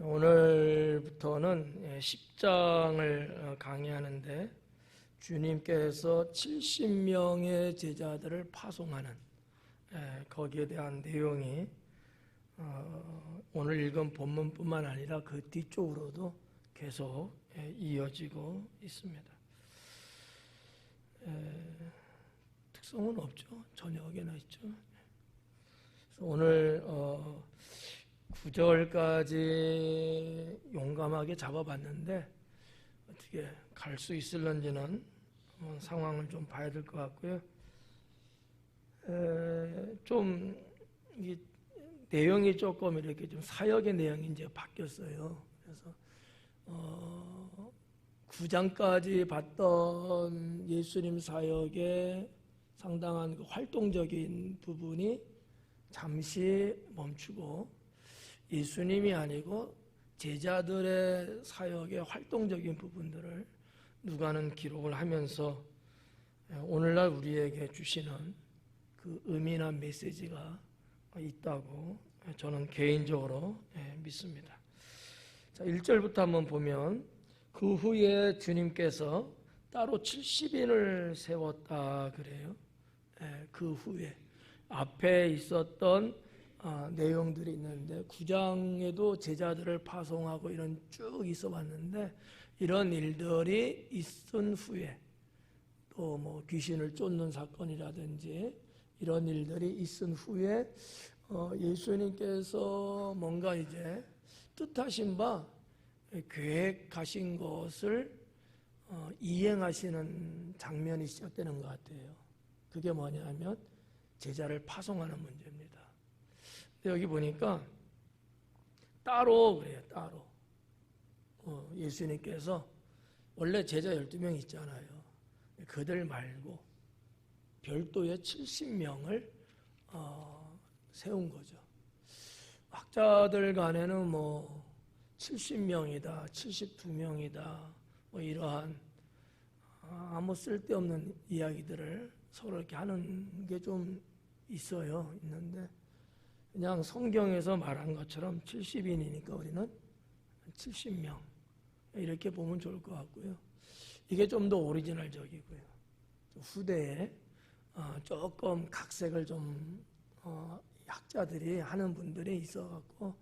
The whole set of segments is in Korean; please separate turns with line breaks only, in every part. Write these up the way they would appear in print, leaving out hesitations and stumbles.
오늘부터는 10장을 강의하는데 주님께서 70명의 제자들을 파송하는 거기에 대한 내용이 오늘 읽은 본문뿐만 아니라 그 뒤쪽으로도 계속 이어지고 있습니다. 특성은 없죠. 저녁에나 있죠. 오늘 9절까지 용감하게 잡아봤는데 어떻게 갈 수 있을런지는 상황을 좀 봐야 될 것 같고요. 좀 이 내용이 조금 이렇게 좀 사역의 내용이 이제 바뀌었어요. 그래서 9장까지 봤던 예수님 사역의 상당한 그 활동적인 부분이 잠시 멈추고 예수님이 아니고 제자들의 사역의 활동적인 부분들을 누가는 기록을 하면서 오늘날 우리에게 주시는 그 의미나 메시지가 있다고 저는 개인적으로 믿습니다. 자, 1절부터 한번 보면 그 후에 주님께서 따로 70인을 세웠다 그래요. 그 후에 앞에 있었던 내용들이 있는데 9장에도 제자들을 파송하고 이런 쭉 있어 왔는데 이런 일들이 있은 후에 또 뭐 귀신을 쫓는 사건이라든지 이런 일들이 있은 후에 예수님께서 뭔가 이제 뜻하신 바 계획하신 것을 이행하시는 장면이 시작되는 것 같아요. 그게 뭐냐면 제자를 파송하는 문제입니다. 근데 여기 보니까 따로 그래요. 따로 예수님께서 원래 제자 12명 있잖아요. 그들 말고 별도의 70명을 세운 거죠. 학자들 간에는 뭐 70명이다, 72명이다, 뭐 이러한 아무 쓸데없는 이야기들을 서로 이렇게 하는 게 좀 있어요. 있는데 그냥 성경에서 말한 것처럼 70인이니까 우리는 70명 이렇게 보면 좋을 것 같고요. 이게 좀 더 오리지널적이고요. 후대에 조금 각색을 좀 학자들이 하는 분들이 있어갖고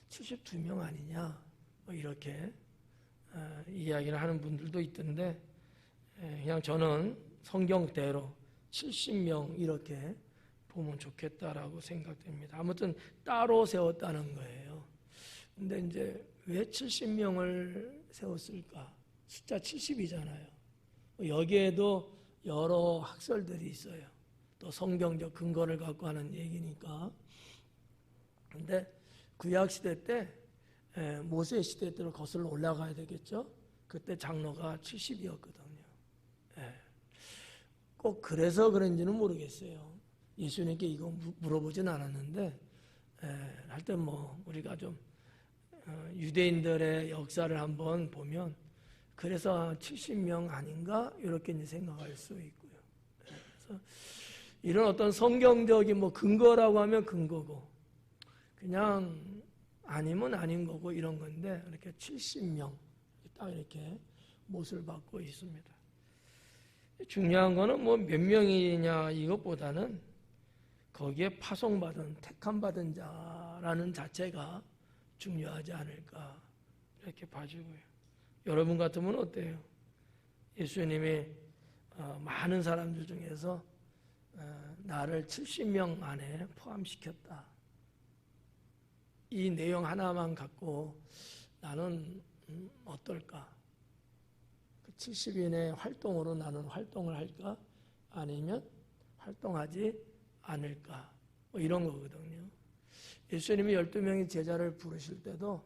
72명 아니냐 뭐 이렇게 이야기를 하는 분들도 있던데 그냥 저는 성경대로 70명 이렇게 보면 좋겠다라고 생각됩니다. 아무튼 따로 세웠다는 거예요. 근데 이제 왜 70명을 세웠을까? 숫자 70이잖아요. 여기에도 여러 학설들이 있어요. 또 성경적 근거를 갖고 하는 얘기니까. 근데 구약 시대 때 모세 시대 때로 거슬러 올라가야 되겠죠. 그때 장로가 70이었거든요. 꼭 그래서 그런지는 모르겠어요. 예수님께 이거 물어보진 않았는데 하여튼 뭐 우리가 좀 유대인들의 역사를 한번 보면 그래서 70명 아닌가 이렇게 이제 생각할 수 있고요. 그래서 이런 어떤 성경적인 뭐 근거라고 하면 근거고 그냥 아니면 아닌 거고 이런 건데 이렇게 70명 딱 이렇게 못을 받고 있습니다. 중요한 거는 뭐 몇 명이냐 이것보다는 거기에 파송받은 택함받은 자라는 자체가 중요하지 않을까 이렇게 봐주고요. 여러분 같으면 어때요? 예수님이 많은 사람들 중에서 나를 70명 안에 포함시켰다. 이 내용 하나만 갖고 나는 어떨까? 70인의 활동으로 나는 활동을 할까? 아니면 활동하지 않을까? 뭐 이런 거거든요. 예수님이 12명의 제자를 부르실 때도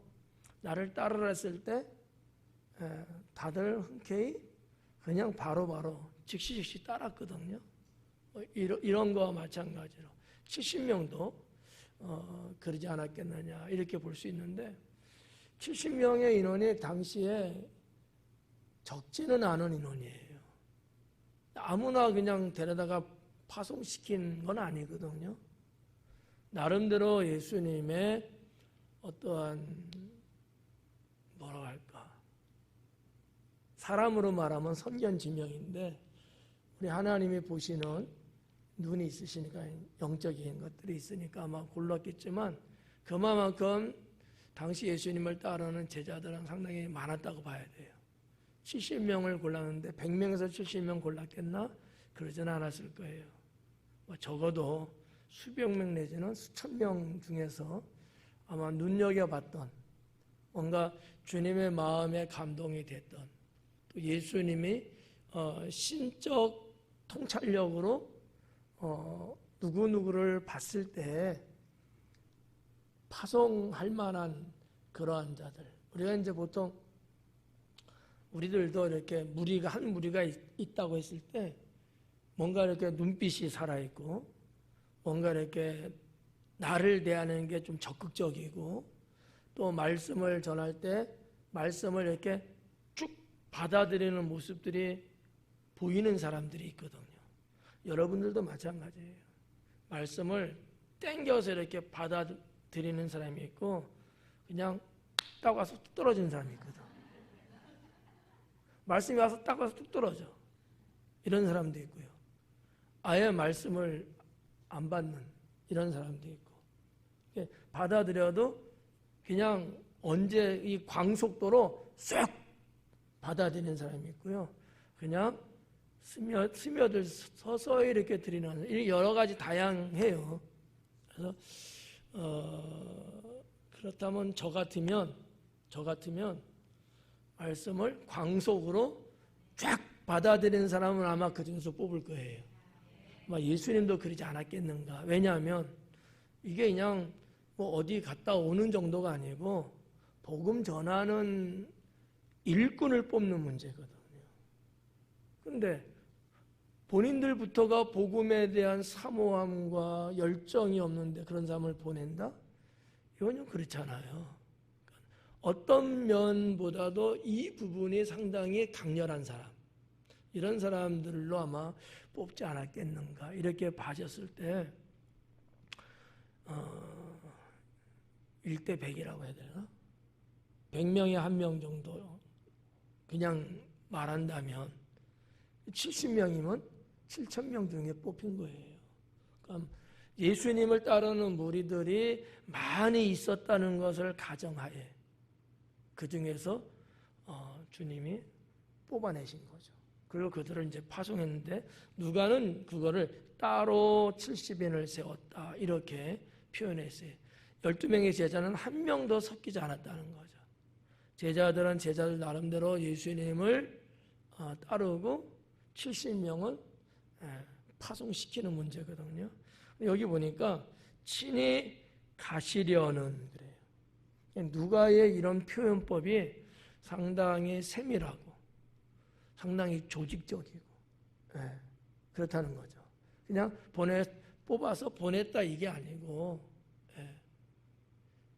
나를 따르라 했을 때 다들 흔쾌히 그냥 바로바로 즉시 따랐거든요. 이런 거와 마찬가지로 70명도 그러지 않았겠느냐 이렇게 볼 수 있는데 70명의 인원이 당시에 적지는 않은 인원이에요. 아무나 그냥 데려다가 파송시킨 건 아니거든요. 나름대로 예수님의 어떠한 뭐라고 할까? 사람으로 말하면 선견지명인데 우리 하나님이 보시는 눈이 있으시니까 영적인 것들이 있으니까 아마 골랐겠지만 그만큼 당시 예수님을 따르는 제자들은 상당히 많았다고 봐야 돼요. 70명을 골랐는데 100명에서 70명 골랐겠나? 그러지는 않았을 거예요. 적어도 수백 명 내지는 수천 명 중에서 아마 눈여겨봤던 뭔가 주님의 마음에 감동이 됐던 또 예수님이 신적 통찰력으로 누구누구를 봤을 때 파송할 만한 그러한 자들. 우리가 이제 보통 우리들도 이렇게 한 무리가 있다고 했을 때 뭔가 이렇게 눈빛이 살아있고 뭔가 이렇게 나를 대하는 게 좀 적극적이고 또 말씀을 전할 때 말씀을 이렇게 쭉 받아들이는 모습들이 보이는 사람들이 있거든요. 여러분들도 마찬가지예요. 말씀을 땡겨서 이렇게 받아들이는 사람이 있고 그냥 딱 와서 뚝 떨어지는 사람이 있거든. 말씀이 와서 딱 와서 뚝 떨어져. 이런 사람도 있고요. 아예 말씀을 안 받는 이런 사람도 있고 받아들여도 그냥 언제 이 광속도로 쏙 받아들이는 사람이 있고요. 그냥 스며들 서서히 이렇게 드리는 여러 가지 다양해요. 그래서 그렇다면 저 같으면 말씀을 광속으로 쫙 받아들이는 사람은 아마 그 중에서 뽑을 거예요. 아마 예수님도 그러지 않았겠는가. 왜냐하면 이게 그냥 뭐 어디 갔다 오는 정도가 아니고 복음 전하는 일꾼을 뽑는 문제거든요. 그런데 본인들부터가 복음에 대한 사모함과 열정이 없는데 그런 사람을 보낸다? 이건 좀 그렇잖아요. 어떤 면보다도 이 부분이 상당히 강렬한 사람, 이런 사람들로 아마 뽑지 않았겠는가 이렇게 봐졌을 때 1대 100이라고 해야 되나? 100명에 1명 정도 그냥 말한다면 70명이면 7,000명 중에 뽑힌 거예요. 그러니까 예수님을 따르는 무리들이 많이 있었다는 것을 가정하에 그 중에서 주님이 뽑아내신 거죠. 그리고 그들을 이제 파송했는데 누가는 그거를 따로 70인을 세웠다 이렇게 표현했어요. 12명의 제자는 한 명도 섞이지 않았다는 거죠. 제자들은 제자들 나름대로 예수님을 따르고 70명은 파송시키는 문제거든요. 여기 보니까 친히 가시려는 그래요. 누가의 이런 표현법이 상당히 세밀하고 상당히 조직적이고 그렇다는 거죠. 그냥 뽑아서 보냈다 이게 아니고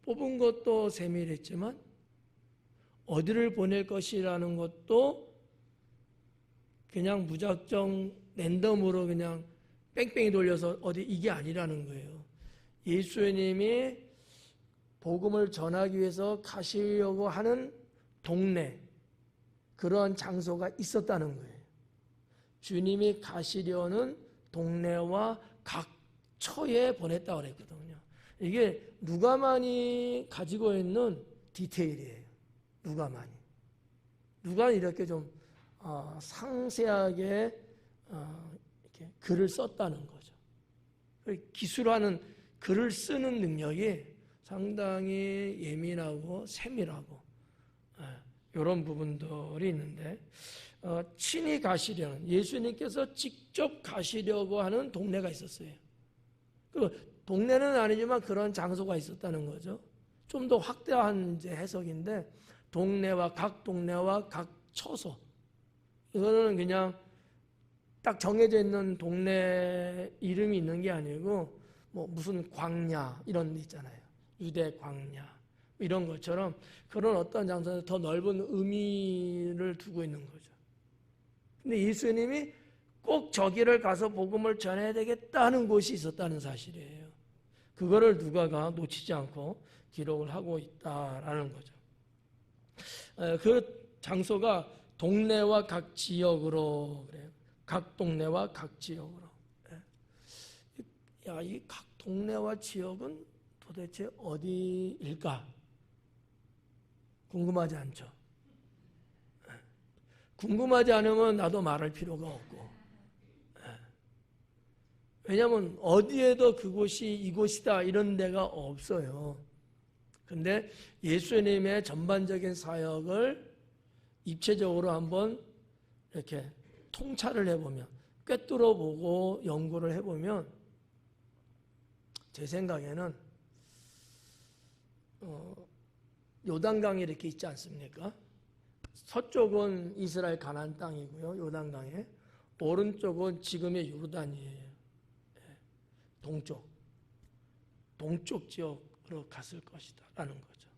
뽑은 것도 세밀했지만 어디를 보낼 것이라는 것도 그냥 무작정 랜덤으로 그냥 뺑뺑이 돌려서 어디 이게 아니라는 거예요. 예수님이 복음을 전하기 위해서 가시려고 하는 동네 그런 장소가 있었다는 거예요. 주님이 가시려는 동네와 각 처에 보냈다고 그랬거든요. 이게 누가만이 가지고 있는 디테일이에요. 누가는 이렇게 좀 상세하게 이렇게 글을 썼다는 거죠. 기술하는 글을 쓰는 능력이 상당히 예민하고 세밀하고 이런 부분들이 있는데 친히 가시려는 예수님께서 직접 가시려고 하는 동네가 있었어요. 그 동네는 아니지만 그런 장소가 있었다는 거죠. 좀 더 확대한 이제 해석인데 각 동네와 각 처소 이거는 그냥 딱 정해져 있는 동네 이름이 있는 게 아니고 뭐 무슨 광야 이런 데 있잖아요. 유대 광야 이런 것처럼 그런 어떤 장소에 더 넓은 의미를 두고 있는 거죠. 근데 예수님이 꼭 저기를 가서 복음을 전해야 되겠다는 곳이 있었다는 사실이에요. 그거를 누가가 놓치지 않고 기록을 하고 있다라는 거죠. 그 장소가 동네와 각 지역으로 그래요. 각 동네와 각 지역으로. 야, 이 각 동네와 지역은 도대체 어디일까? 궁금하지 않죠? 궁금하지 않으면 나도 말할 필요가 없고. 왜냐하면 어디에도 그곳이 이곳이다 이런 데가 없어요. 근데 예수님의 전반적인 사역을 입체적으로 한번 이렇게 통찰을 해보면, 꿰뚫어 보고 연구를 해보면 제 생각에는 요단강이 이렇게 있지 않습니까? 서쪽은 이스라엘 가나안 땅이고요. 요단강에. 오른쪽은 지금의 요르단이에요. 동쪽 지역으로 갔을 것이다 라는 거죠.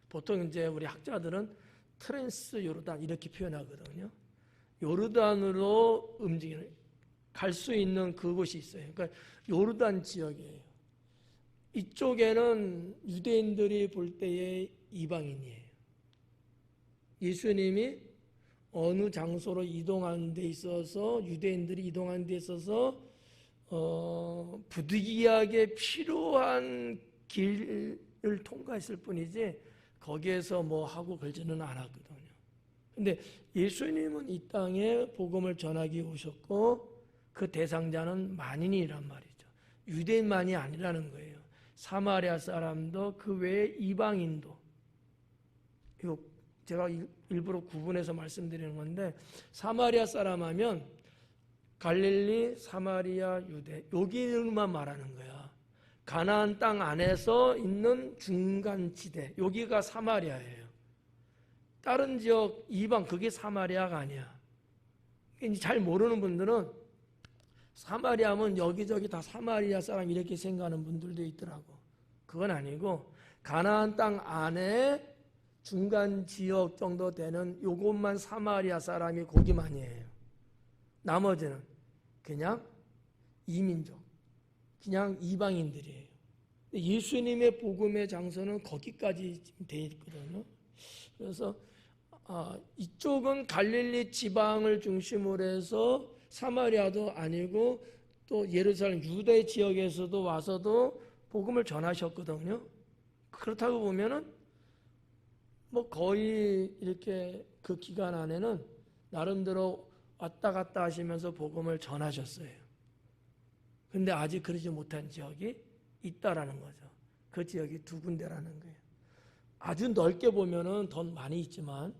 보통 이제 우리 학자들은 트랜스 요르단 이렇게 표현하거든요. 요르단으로 움직이는, 갈 수 있는 그곳이 있어요. 그러니까 요르단 지역이에요. 이쪽에는 유대인들이 볼 때의 이방인이에요. 예수님이 어느 장소로 이동하는 데 있어서, 유대인들이 이동하는 데 있어서 부득이하게 필요한 길을 통과했을 뿐이지 거기에서 뭐 하고 그러지는 않았거든요. 근데 예수님은 이 땅에 복음을 전하기 오셨고 그 대상자는 만인이란 말이죠. 유대인만이 아니라는 거예요. 사마리아 사람도 그 외에 이방인도. 이거 제가 일부러 구분해서 말씀드리는 건데, 사마리아 사람 하면 갈릴리, 사마리아, 유대 여기만 말하는 거야. 가나안 땅 안에서 있는 중간지대, 여기가 사마리아예요. 다른 지역 이방, 그게 사마리아가 아니야. 잘 모르는 분들은 사마리아 하면 여기저기 다 사마리아 사람 이렇게 생각하는 분들도 있더라고. 그건 아니고 가나안 땅 안에 중간 지역 정도 되는 요것만 사마리아 사람이 거기만이에요. 나머지는 그냥 이민족, 그냥 이방인들이에요. 예수님의 복음의 장소는 거기까지 돼 있거든요. 그래서 이쪽은 갈릴리 지방을 중심으로 해서 사마리아도 아니고 또 예루살렘 유대 지역에서도 와서도 복음을 전하셨거든요. 그렇다고 보면은 뭐 거의 이렇게 그 기간 안에는 나름대로 왔다 갔다 하시면서 복음을 전하셨어요. 근데 아직 그러지 못한 지역이 있다라는 거죠. 그 지역이 두 군데라는 거예요. 아주 넓게 보면은 더 많이 있지만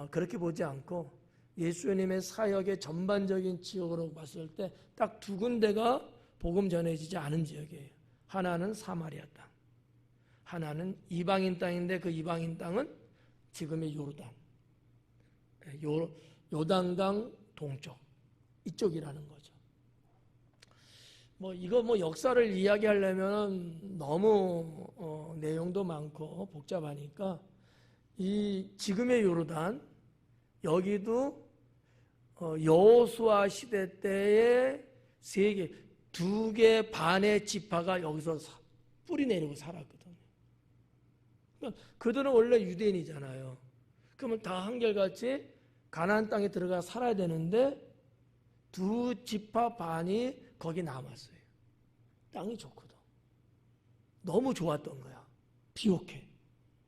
그렇게 보지 않고 예수님의 사역의 전반적인 지역으로 봤을 때 딱 두 군데가 복음 전해지지 않은 지역이에요. 하나는 사마리아 땅, 하나는 이방인 땅인데 그 이방인 땅은 지금의 요르단, 요단강 동쪽 이쪽이라는 거죠. 이거 역사를 이야기하려면 너무 내용도 많고 복잡하니까 이 지금의 요르단 여기도 여호수아 시대 때의 두 개 반의 지파가 여기서 뿌리 내리고 살았거든요. 그러니까 그들은 원래 유대인이잖아요. 그러면 다 한결같이 가나안 땅에 들어가 살아야 되는데 두 지파 반이 거기 남았어요. 땅이 좋거든. 너무 좋았던 거야. 비옥해.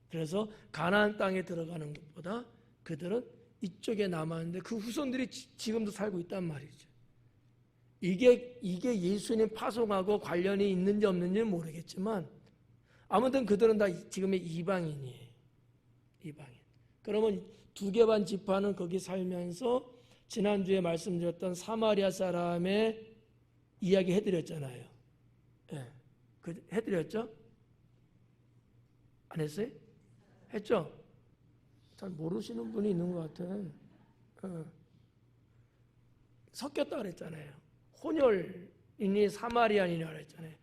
그래서 가나안 땅에 들어가는 것보다 그들은 이쪽에 남았는데 그 후손들이 지금도 살고 있단 말이죠. 이게 예수님 파송하고 관련이 있는지 없는지는 모르겠지만 아무튼 그들은 다 지금의 이방인이에요. 이방인. 그러면 두 개 반 지파는 거기 살면서 지난주에 말씀드렸던 사마리아 사람의 이야기 해드렸잖아요. 예. 해드렸죠? 안 했어요? 했죠? 잘 모르시는 분이 있는 것 같아. 섞였다 그랬잖아요. 혼혈이니 사마리안이니 그랬잖아요.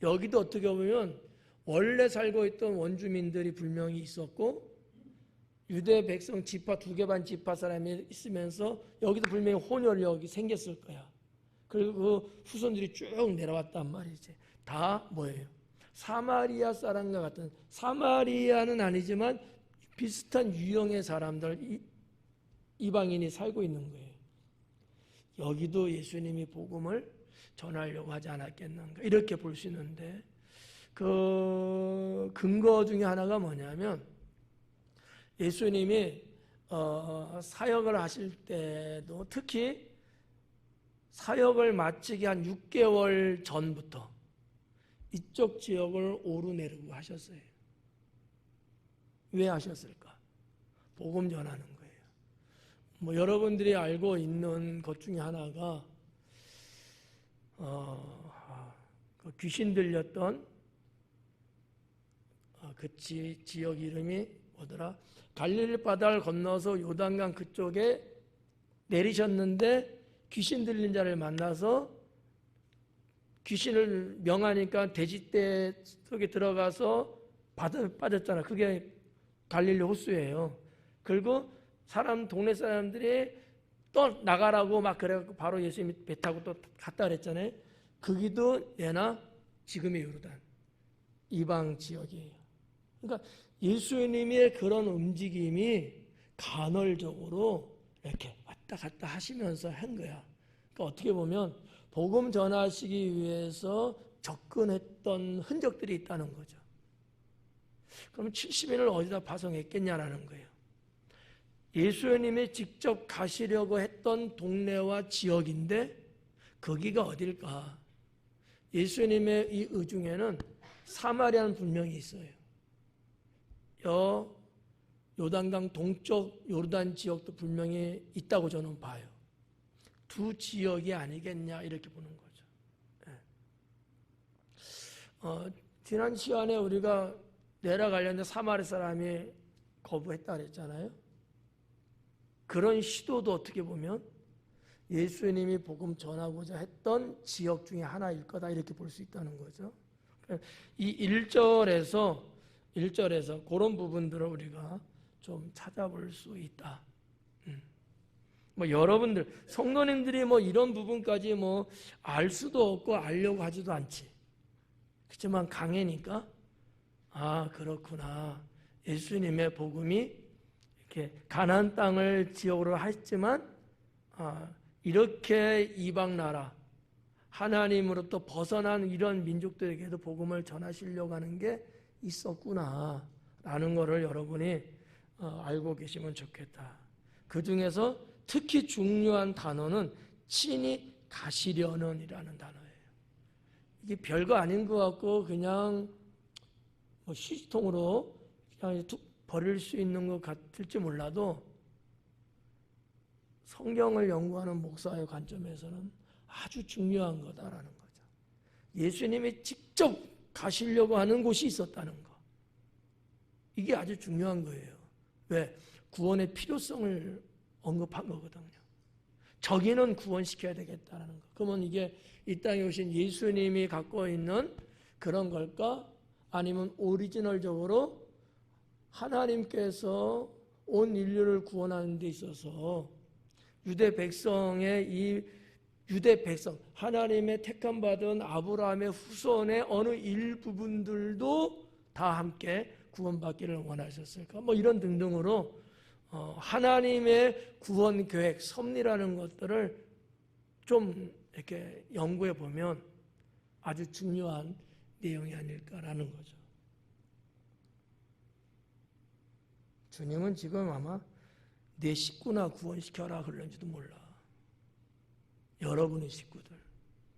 여기도 어떻게 보면 원래 살고 있던 원주민들이 분명히 있었고 유대 백성 지파 두 개 반 지파 사람이 있으면서 여기도 분명히 혼혈이 여기 생겼을 거야. 그리고 그 후손들이 쭉 내려왔단 말이지. 다 뭐예요? 사마리아 사람과 같은, 사마리아는 아니지만 비슷한 유형의 사람들, 이방인이 살고 있는 거예요. 여기도 예수님이 복음을 전하려고 하지 않았겠는가 이렇게 볼 수 있는데, 그 근거 중에 하나가 뭐냐면 예수님이 사역을 하실 때도 특히 사역을 마치기 한 6개월 전부터 이쪽 지역을 오르내리고 하셨어요. 왜 하셨을까? 복음 전하는 거예요. 뭐 여러분들이 알고 있는 것 중에 하나가 그 귀신 들렸던 그 지역 이름이 뭐더라? 갈릴리 바다를 건너서 요단강 그쪽에 내리셨는데 귀신 들린 자를 만나서 귀신을 명하니까 돼지떼 속에 들어가서 빠졌잖아. 그게 갈릴리 호수예요. 그리고 동네 사람들이 또 나가라고 막 그래갖고 바로 예수님이 배 타고 또 갔다 그랬잖아요. 거기도 예나 지금의 요르단 이방 지역이에요. 그러니까 예수님의 그런 움직임이 간헐적으로 이렇게 왔다 갔다 하시면서 한 거야. 그러니까 어떻게 보면 복음 전하시기 위해서 접근했던 흔적들이 있다는 거죠. 그럼 70인을 어디다 파송했겠냐라는 거예요. 예수님이 직접 가시려고 했던 동네와 지역인데 거기가 어딜까? 예수님의 이 의중에는 사마리아는 분명히 있어요. 요단강 동쪽 요르단 지역도 분명히 있다고 저는 봐요. 두 지역이 아니겠냐 이렇게 보는 거죠. 지난 시간에 우리가 내려가려는데 사마리 사람이 거부했다 그랬잖아요. 그런 시도도 어떻게 보면 예수님이 복음 전하고자 했던 지역 중에 하나일 거다 이렇게 볼 수 있다는 거죠. 이 1절에서 그런 부분들을 우리가 좀 찾아볼 수 있다. 뭐 여러분들 성도님들이 뭐 이런 부분까지 뭐 알 수도 없고 알려고 하지도 않지. 그렇지만 강해니까 그렇구나. 예수님의 복음이 이렇게 가나안 땅을 지역으로 했지만 이렇게 이방 나라 하나님으로부터 벗어난 이런 민족들에게도 복음을 전하시려고 하는 게 있었구나라는 것을 여러분이 알고 계시면 좋겠다. 그 중에서 특히 중요한 단어는 친히 가시려는이라는 단어예요. 이게 별거 아닌 것 같고 그냥 뭐 휴지통으로 그냥 버릴 수 있는 것 같을지 몰라도 성경을 연구하는 목사의 관점에서는 아주 중요한 거다라는 거죠. 예수님이 직접 가시려고 하는 곳이 있었다는 거. 이게 아주 중요한 거예요. 왜? 구원의 필요성을 언급한 거거든요. 저기는 구원시켜야 되겠다는 거. 그러면 이게 이 땅에 오신 예수님이 갖고 있는 그런 걸까? 아니면 오리지널적으로 하나님께서 온 인류를 구원하는 데 있어서 유대 백성, 하나님의 택함 받은 아브라함의 후손의 어느 일부분들도 다 함께 구원받기를 원하셨을까? 뭐 이런 등등으로 하나님의 구원 계획, 섭리라는 것들을 좀 이렇게 연구해 보면 아주 중요한 내용이 아닐까라는 거죠. 주님은 지금 아마 내 식구나 구원시켜라 그러는지도 몰라. 여러분의 식구들.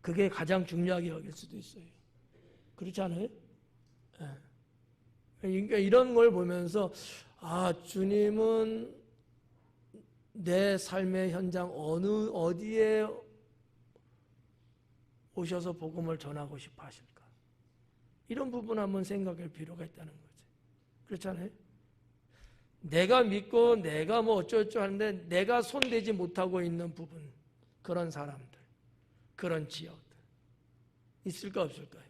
그게 가장 중요하게 여길 수도 있어요. 그렇지 않아요? 네. 그러니까 이런 걸 보면서 주님은 내 삶의 현장 어디에 오셔서 복음을 전하고 싶어 하실까? 이런 부분 한번 생각할 필요가 있다는 거지. 그렇잖아요? 내가 믿고 내가 뭐 어쩌고저쩌고 하는데 내가 손대지 못하고 있는 부분, 그런 사람들, 그런 지역들 있을까 없을까요?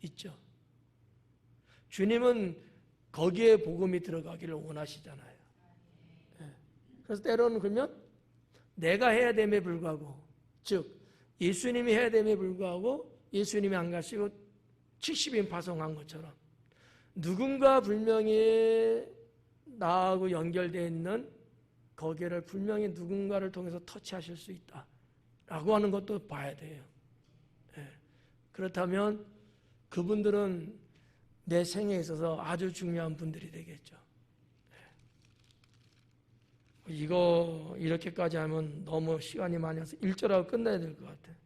있죠. 주님은 거기에 복음이 들어가기를 원하시잖아요. 그래서 때로는 그러면 내가 해야 됨에 불구하고, 즉 예수님이 해야 됨에 불구하고 예수님이 안 가시고 70인 파송한 것처럼 누군가 분명히 나하고 연결되어 있는 거기를 분명히 누군가를 통해서 터치하실 수 있다라고 하는 것도 봐야 돼요. 그렇다면 그분들은 내 생에 있어서 아주 중요한 분들이 되겠죠. 이거 이렇게까지 하면 너무 시간이 많이 와서 1절하고 끝내야 될 것 같아요.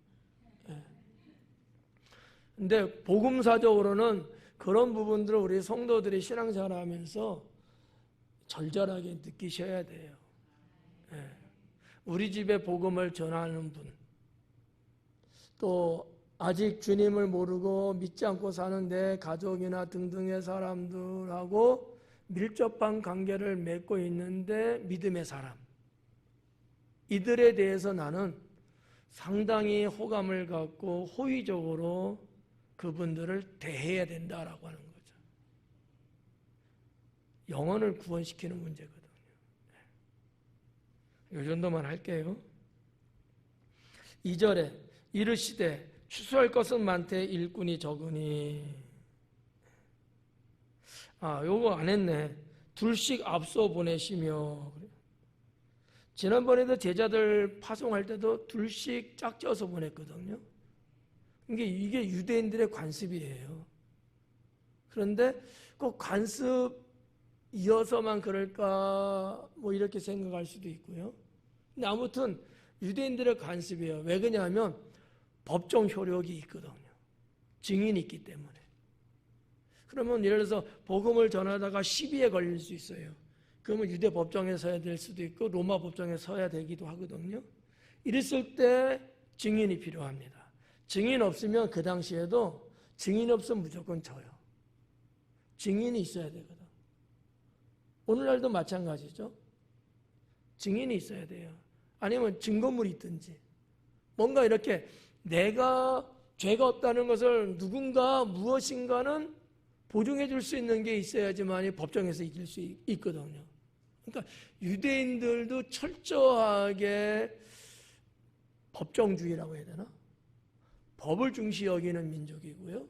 근데 복음사적으로는 그런 부분들을 우리 성도들이 신앙생활하면서 절절하게 느끼셔야 돼요. 우리 집에 복음을 전하는 분, 또 아직 주님을 모르고 믿지 않고 사는 내 가족이나 등등의 사람들하고 밀접한 관계를 맺고 있는데 믿음의 사람, 이들에 대해서 나는 상당히 호감을 갖고 호의적으로 그분들을 대해야 된다라고 하는 거죠. 영혼을 구원시키는 문제거든요. 이 정도만 할게요. 2절에 이르시되 추수할 것은 많되 일꾼이 적으니. 요거 안 했네. 둘씩 앞서 보내시며. 지난번에도 제자들 파송할 때도 둘씩 짝져서 보냈거든요. 이게 유대인들의 관습이에요. 그런데 꼭 관습이어서만 그럴까 뭐 이렇게 생각할 수도 있고요. 근데 아무튼 유대인들의 관습이에요. 왜 그러냐면 법정 효력이 있거든요. 증인이 있기 때문에. 그러면 예를 들어서 복음을 전하다가 시비에 걸릴 수 있어요. 그러면 유대 법정에 서야 될 수도 있고 로마 법정에 서야 되기도 하거든요. 이랬을 때 증인이 필요합니다. 증인 없으면 그 당시에도 증인 없으면 무조건 져요. 증인이 있어야 되거든. 오늘날도 마찬가지죠. 증인이 있어야 돼요. 아니면 증거물이 있든지 뭔가 이렇게 내가 죄가 없다는 것을 누군가 무엇인가는 보증해 줄 수 있는 게 있어야지만 법정에서 이길 수 있거든요. 그러니까 유대인들도 철저하게 법정주의라고 해야 되나? 법을 중시 여기는 민족이고요.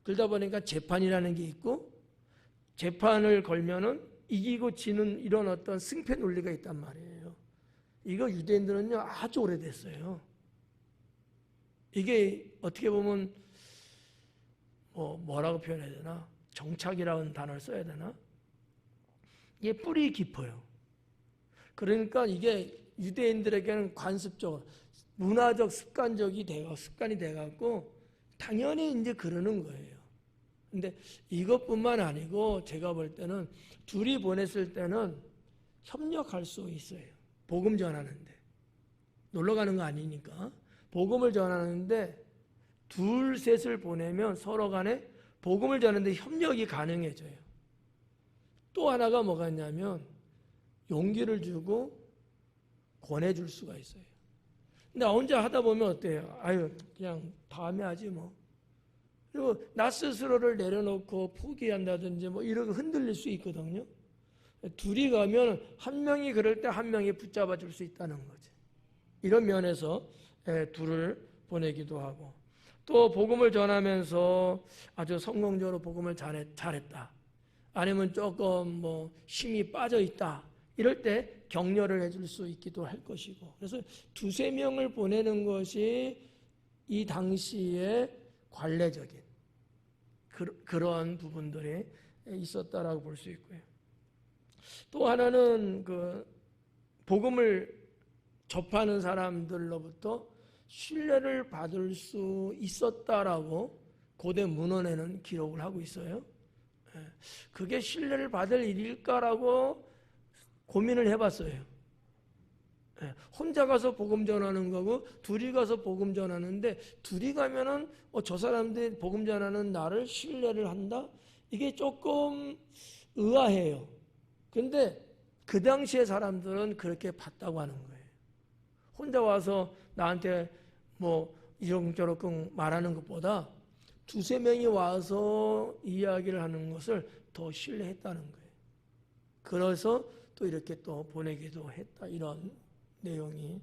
그러다 보니까 재판이라는 게 있고 재판을 걸면은 이기고 지는 이런 어떤 승패 논리가 있단 말이에요. 이거 유대인들은요 아주 오래됐어요. 이게 어떻게 보면 뭐라고 표현해야 되나? 정착이라는 단어를 써야 되나? 이게 뿌리 깊어요. 그러니까 이게 유대인들에게는 관습적으로 문화적 습관이 돼갖고 당연히 이제 그러는 거예요. 근데 이것뿐만 아니고 제가 볼 때는 둘이 보냈을 때는 협력할 수 있어요. 복음 전하는데. 놀러 가는 거 아니니까. 복음을 전하는데 둘, 셋을 보내면 서로 간에 복음을 전하는데 협력이 가능해져요. 또 하나가 뭐가 있냐면 용기를 주고 권해줄 수가 있어요. 근데 혼자 하다 보면 어때요? 그냥 다음에 하지 뭐. 그리고 나 스스로를 내려놓고 포기한다든지 뭐 이렇게 흔들릴 수 있거든요. 둘이 가면 한 명이 그럴 때 한 명이 붙잡아 줄 수 있다는 거지. 이런 면에서 둘을 보내기도 하고 또 복음을 전하면서 아주 성공적으로 복음을 잘했다. 아니면 조금 힘이 빠져 있다. 이럴 때 격려를 해줄 수 있기도 할 것이고 그래서 두세 명을 보내는 것이 이 당시에 관례적인 그런 부분들이 있었다라고 볼 수 있고요. 또 하나는 그 복음을 접하는 사람들로부터 신뢰를 받을 수 있었다라고 고대 문헌에는 기록을 하고 있어요. 그게 신뢰를 받을 일일까라고 고민을 해봤어요. 혼자 가서 복음 전하는 거고 둘이 가서 복음 전하는데 둘이 가면은 저 사람들이 복음 전하는 나를 신뢰를 한다? 이게 조금 의아해요. 근데 그 당시의 사람들은 그렇게 봤다고 하는 거예요. 혼자 와서 나한테 이런저런 말하는 것보다 두세 명이 와서 이야기를 하는 것을 더 신뢰했다는 거예요. 그래서 또 이렇게 또 보내기도 했다. 이런 내용이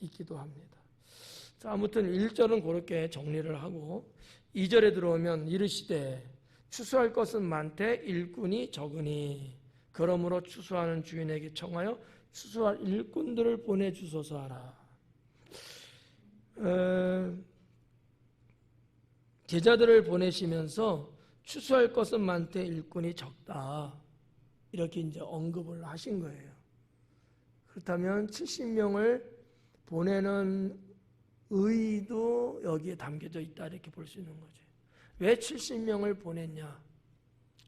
있기도 합니다. 자, 아무튼 1절은 그렇게 정리를 하고 2절에 들어오면 이르시되 추수할 것은 많되 일꾼이 적으니 그러므로 추수하는 주인에게 청하여 추수할 일꾼들을 보내주소서 하라. 제자들을 보내시면서 추수할 것은 많되 일꾼이 적다, 이렇게 이제 언급을 하신 거예요. 그렇다면 70명을 보내는 의도 여기에 담겨져 있다, 이렇게 볼 수 있는 거죠. 왜 70명을 보냈냐?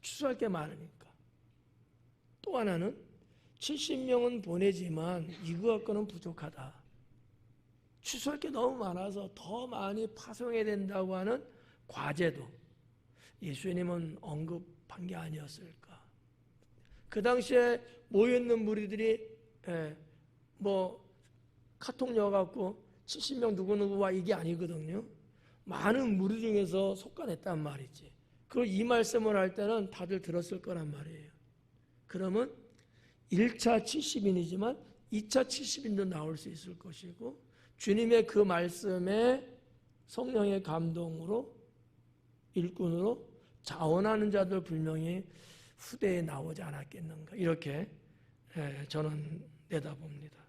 추수할 게 많으니까. 또 하나는 70명은 보내지만 이거와 거는 부족하다. 추수할 게 너무 많아서 더 많이 파송해야 된다고 하는 과제도 예수님은 언급한 게 아니었을까. 그 당시에 모여있는 무리들이 뭐 카톡 넣어갖고 70명 누구누구와 이게 아니거든요. 많은 무리 중에서 속아냈단 말이지. 그걸 이 말씀을 할 때는 다들 들었을 거란 말이에요. 그러면 1차 70인이지만 2차 70인도 나올 수 있을 것이고, 주님의 그 말씀에 성령의 감동으로 일꾼으로 자원하는 자들 분명히 후대에 나오지 않았겠는가, 이렇게 저는 내다봅니다.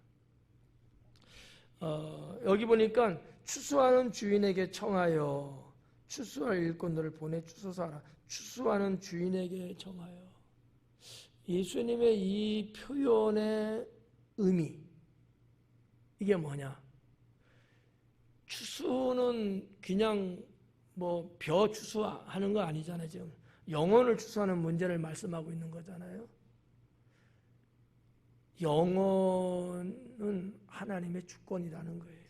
여기 보니까 추수하는 주인에게 청하여 추수할 일꾼들을 보내 주소서 하라. 추수하는 주인에게 청하여. 예수님의 이 표현의 의미, 이게 뭐냐? 추수는 그냥 뭐 벼 추수하는 거 아니잖아요. 지금 영혼을 추수하는 문제를 말씀하고 있는 거잖아요. 영혼은 하나님의 주권이라는 거예요.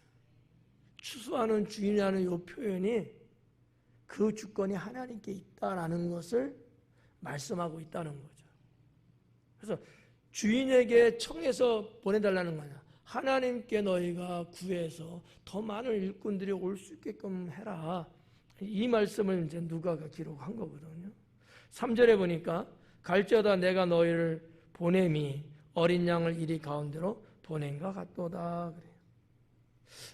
추수하는 주인이라는 이 표현이 그 주권이 하나님께 있다라는 것을 말씀하고 있다는 거죠. 그래서 주인에게 청해서 보내달라는 거냐? 하나님께 너희가 구해서 더 많은 일꾼들이 올 수 있게끔 해라. 이 말씀을 이제 누가가 기록한 거거든요. 3절에 보니까 갈지어다 내가 너희를 보냄이 어린 양을 이리 가운데로 보낸과 같도다. 그래요.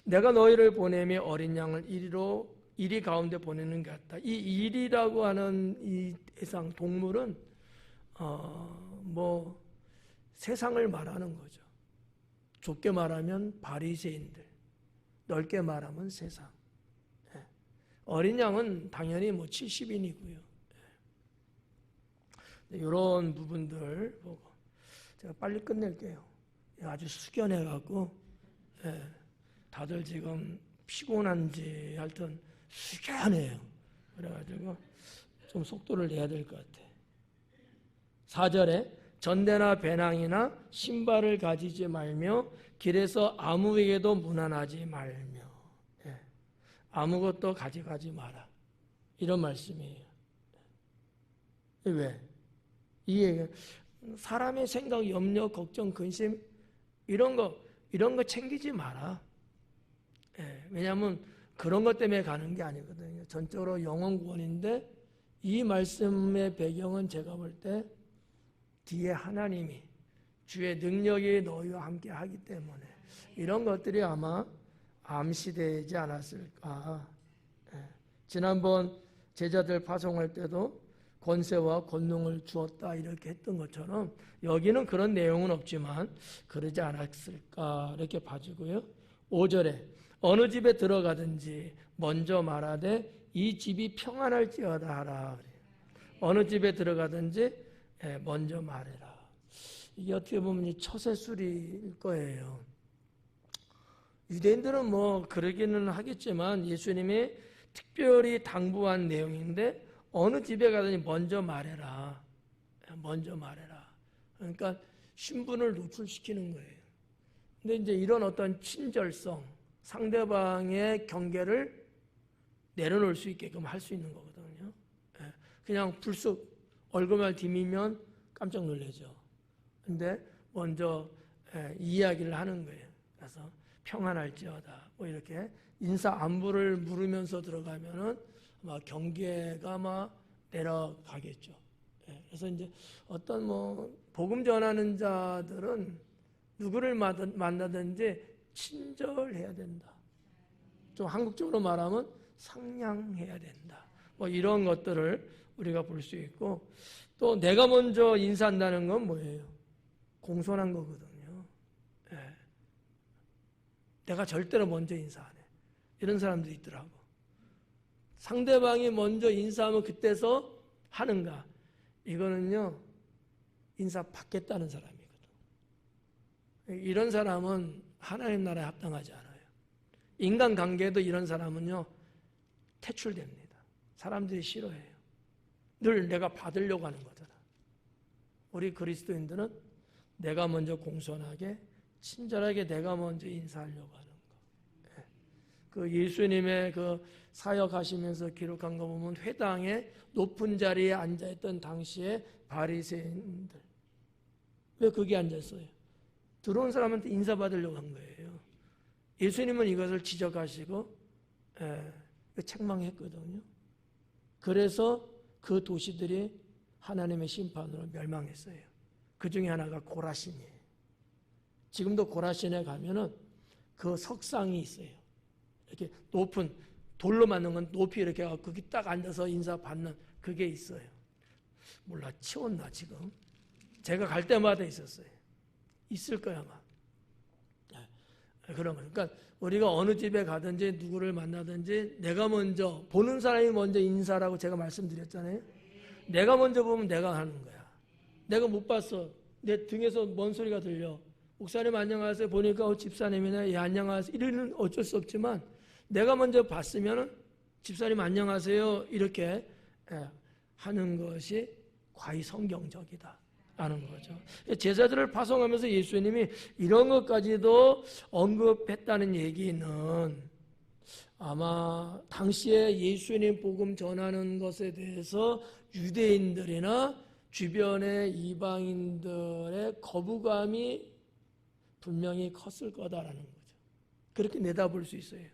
내가 너희를 보냄이 어린 양을 이리 가운데 보내는 것 같다. 이 이리라고 하는 이 해상 동물은 뭐 세상을 말하는 거죠. 좁게 말하면 바리새인들, 넓게 말하면 세상. 어린 양은 당연히 뭐 70인이고요. 이런 부분들 보고 제가 빨리 끝낼게요. 아주 숙연해갖고 다들 지금 피곤한지 하여튼 숙연해요. 그래가지고 좀 속도를 내야 될 것 같아. 4절에 전대나 배낭이나 신발을 가지지 말며 길에서 아무에게도 무난하지 말며, 아무것도 가져가지 마라, 이런 말씀이에요. 왜? 이 사람의 생각, 염려, 걱정, 근심 이런 거 챙기지 마라. 왜냐하면 그런 것 때문에 가는 게 아니거든요. 전적으로 영혼 구원인데 이 말씀의 배경은 제가 볼 때 뒤에 하나님이 주의 능력이 너희와 함께 하기 때문에 이런 것들이 아마 암시되지 않았을까. 지난번 제자들 파송할 때도 권세와 권능을 주었다 이렇게 했던 것처럼 여기는 그런 내용은 없지만 그러지 않았을까 이렇게 봐주고요. 5절에 어느 집에 들어가든지 먼저 말하되 이 집이 평안할지어다 하라. 어느 집에 들어가든지 먼저 말해라. 이게 어떻게 보면 이 처세술일 거예요. 유대인들은 뭐 그러기는 하겠지만 예수님이 특별히 당부한 내용인데 어느 집에 가든지 먼저 말해라. 먼저 말해라. 그러니까 신분을 노출시키는 거예요. 근데 이제 이런 어떤 친절성, 상대방의 경계를 내려놓을 수 있게끔 할 수 있는 거거든요. 그냥 불쑥 얼굴만 디미면 깜짝 놀라죠. 근데 먼저 이야기를 하는 거예요. 그래서 평안할지어다. 뭐 이렇게 인사 안부를 물으면서 들어가면은 아마 경계가 아마 내려가겠죠. 그래서 이제 어떤 뭐 복음 전하는 자들은 누구를 만나든지 친절해야 된다. 좀 한국적으로 말하면 상냥해야 된다. 뭐 이런 것들을 우리가 볼 수 있고, 또 내가 먼저 인사한다는 건 뭐예요? 공손한 거거든요. 예. 내가 절대로 먼저 인사 안 해. 이런 사람도 있더라고. 상대방이 먼저 인사하면 그때서 하는가? 이거는요, 인사 받겠다는 사람이거든. 이런 사람은 하나님 나라에 합당하지 않아요. 인간관계도 이런 사람은요, 퇴출됩니다. 사람들이 싫어해요. 늘 내가 받으려고 하는 거잖아. 우리 그리스도인들은 내가 먼저 공손하게, 친절하게 내가 먼저 인사하려고 하는 거. 그 예수님의 그 사역하시면서 기록한 거 보면 회당에 높은 자리에 앉아있던 당시에 바리새인들, 왜 거기 앉았어요? 들어온 사람한테 인사받으려고 한 거예요. 예수님은 이것을 지적하시고 책망했거든요. 그래서 그 도시들이 하나님의 심판으로 멸망했어요. 그 중에 하나가 고라신이에요. 지금도 고라신에 가면은 그 석상이 있어요. 이렇게 높은 돌로 만든 건 높이 이렇게 해서 거기 딱 앉아서 인사받는 그게 있어요. 몰라, 치웠나 지금? 제가 갈 때마다 있었어요. 있을 거야 아마. 그런 거예요. 그러니까 우리가 어느 집에 가든지 누구를 만나든지 내가 먼저, 보는 사람이 먼저 인사라고 제가 말씀드렸잖아요. 내가 먼저 보면 내가 하는 거야. 내가 못 봤어. 내 등에서 뭔 소리가 들려. 목사님 안녕하세요. 보니까 집사님이네. 예, 안녕하세요. 이러는 어쩔 수 없지만 내가 먼저 봤으면 집사님 안녕하세요. 이렇게 하는 것이 과히 성경적이다 라는 거죠. 제자들을 파송하면서 예수님이 이런 것까지도 언급했다는 얘기는 아마 당시에 예수님 복음 전하는 것에 대해서 유대인들이나 주변의 이방인들의 거부감이 분명히 컸을 거다라는 거죠. 그렇게 내다볼 수 있어요.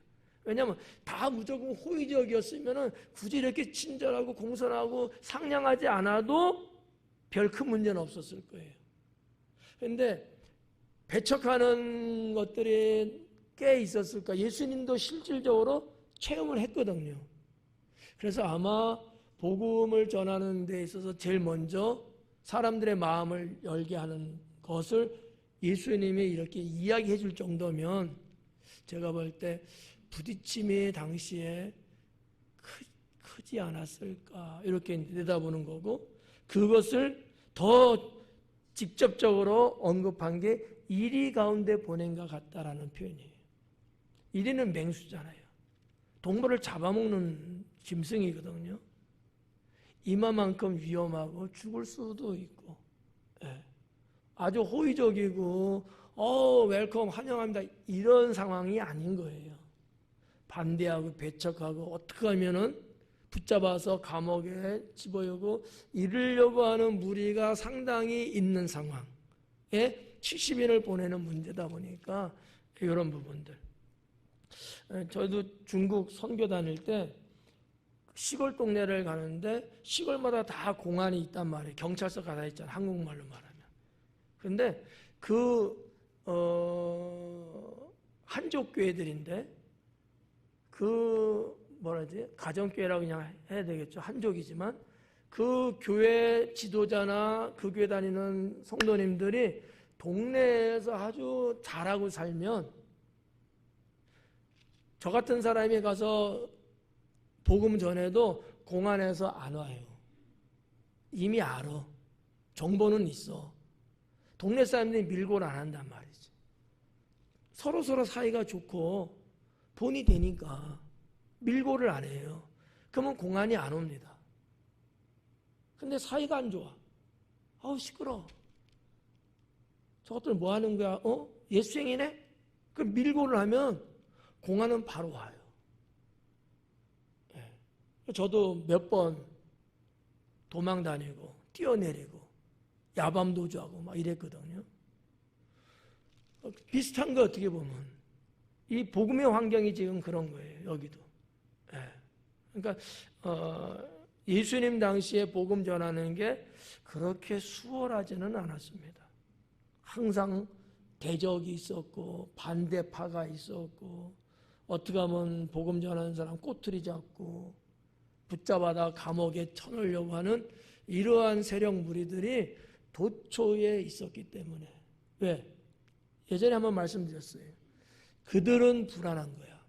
왜냐하면 다 무조건 호의적이었으면 굳이 이렇게 친절하고 공손하고 상냥하지 않아도 별 큰 문제는 없었을 거예요. 그런데 배척하는 것들이 꽤 있었을까? 예수님도 실질적으로 체험을 했거든요. 그래서 아마 복음을 전하는 데 있어서 제일 먼저 사람들의 마음을 열게 하는 것을 예수님이 이렇게 이야기해 줄 정도면 제가 볼 때 부딪힘이 당시에 크지 않았을까 이렇게 내다보는 거고, 그것을 더 직접적으로 언급한 게 이리 가운데 보낸 것 같다라는 표현이에요. 이리는 맹수잖아요. 동물을 잡아먹는 짐승이거든요. 이마만큼 위험하고 죽을 수도 있고, 아주 호의적이고 웰컴 환영합니다 이런 상황이 아닌 거예요. 반대하고 배척하고 어떻게 하면은 붙잡아서 감옥에 집어넣고 이르려고 하는 무리가 상당히 있는 상황에 70인을 보내는 문제다 보니까 이런 부분들. 저도 중국 선교 다닐 때 시골 동네를 가는데 시골마다 다 공안이 있단 말이에요. 경찰서가 다 있잖아요. 한국말로 말하면. 그런데 한족 교회들인데 가정교회라고 그냥 해야 되겠죠. 한족이지만 그 교회 지도자나 그 교회 다니는 성도님들이 동네에서 아주 잘하고 살면 저 같은 사람이 가서 복음 전해도 공안에서 안 와요. 이미 알아. 정보는 있어. 동네 사람들이 밀고를 안 한단 말이지. 서로 사이가 좋고 돈이 되니까 밀고를 안 해요. 그러면 공안이 안 옵니다. 근데 사이가 안 좋아. 아우 시끄러워. 저것들 뭐 하는 거야? 예수행이네? 그 밀고를 하면 공안은 바로 와요. 저도 몇 번 도망 다니고 뛰어내리고 야밤도주하고 막 이랬거든요. 비슷한 거 어떻게 보면 이 복음의 환경이 지금 그런 거예요. 여기도. 그러니까 예수님 당시에 복음 전하는 게 그렇게 수월하지는 않았습니다. 항상 대적이 있었고 반대파가 있었고 어떻게 하면 복음 전하는 사람 꼬투리 잡고 붙잡아다 감옥에 쳐넣으려고 하는 이러한 세력 무리들이 도초에 있었기 때문에. 왜? 예전에 한번 말씀드렸어요. 그들은 불안한 거야.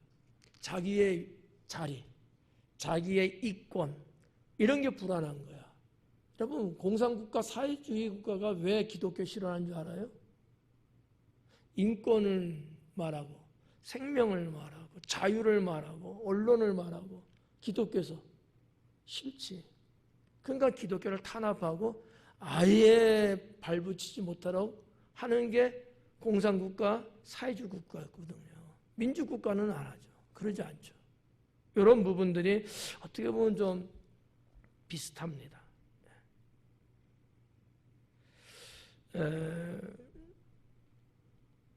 자기의 자리, 자기의 이권, 이런 게 불안한 거야. 여러분, 공산국가, 사회주의 국가가 왜 기독교 싫어하는 줄 알아요? 인권을 말하고, 생명을 말하고, 자유를 말하고, 언론을 말하고, 기독교에서 싫지. 그러니까 기독교를 탄압하고 아예 발붙이지 못하도록 하는 게 공산국가, 사회주의 국가였거든요. 민주국가는 안 하죠. 그러지 않죠. 이런 부분들이 어떻게 보면 좀 비슷합니다.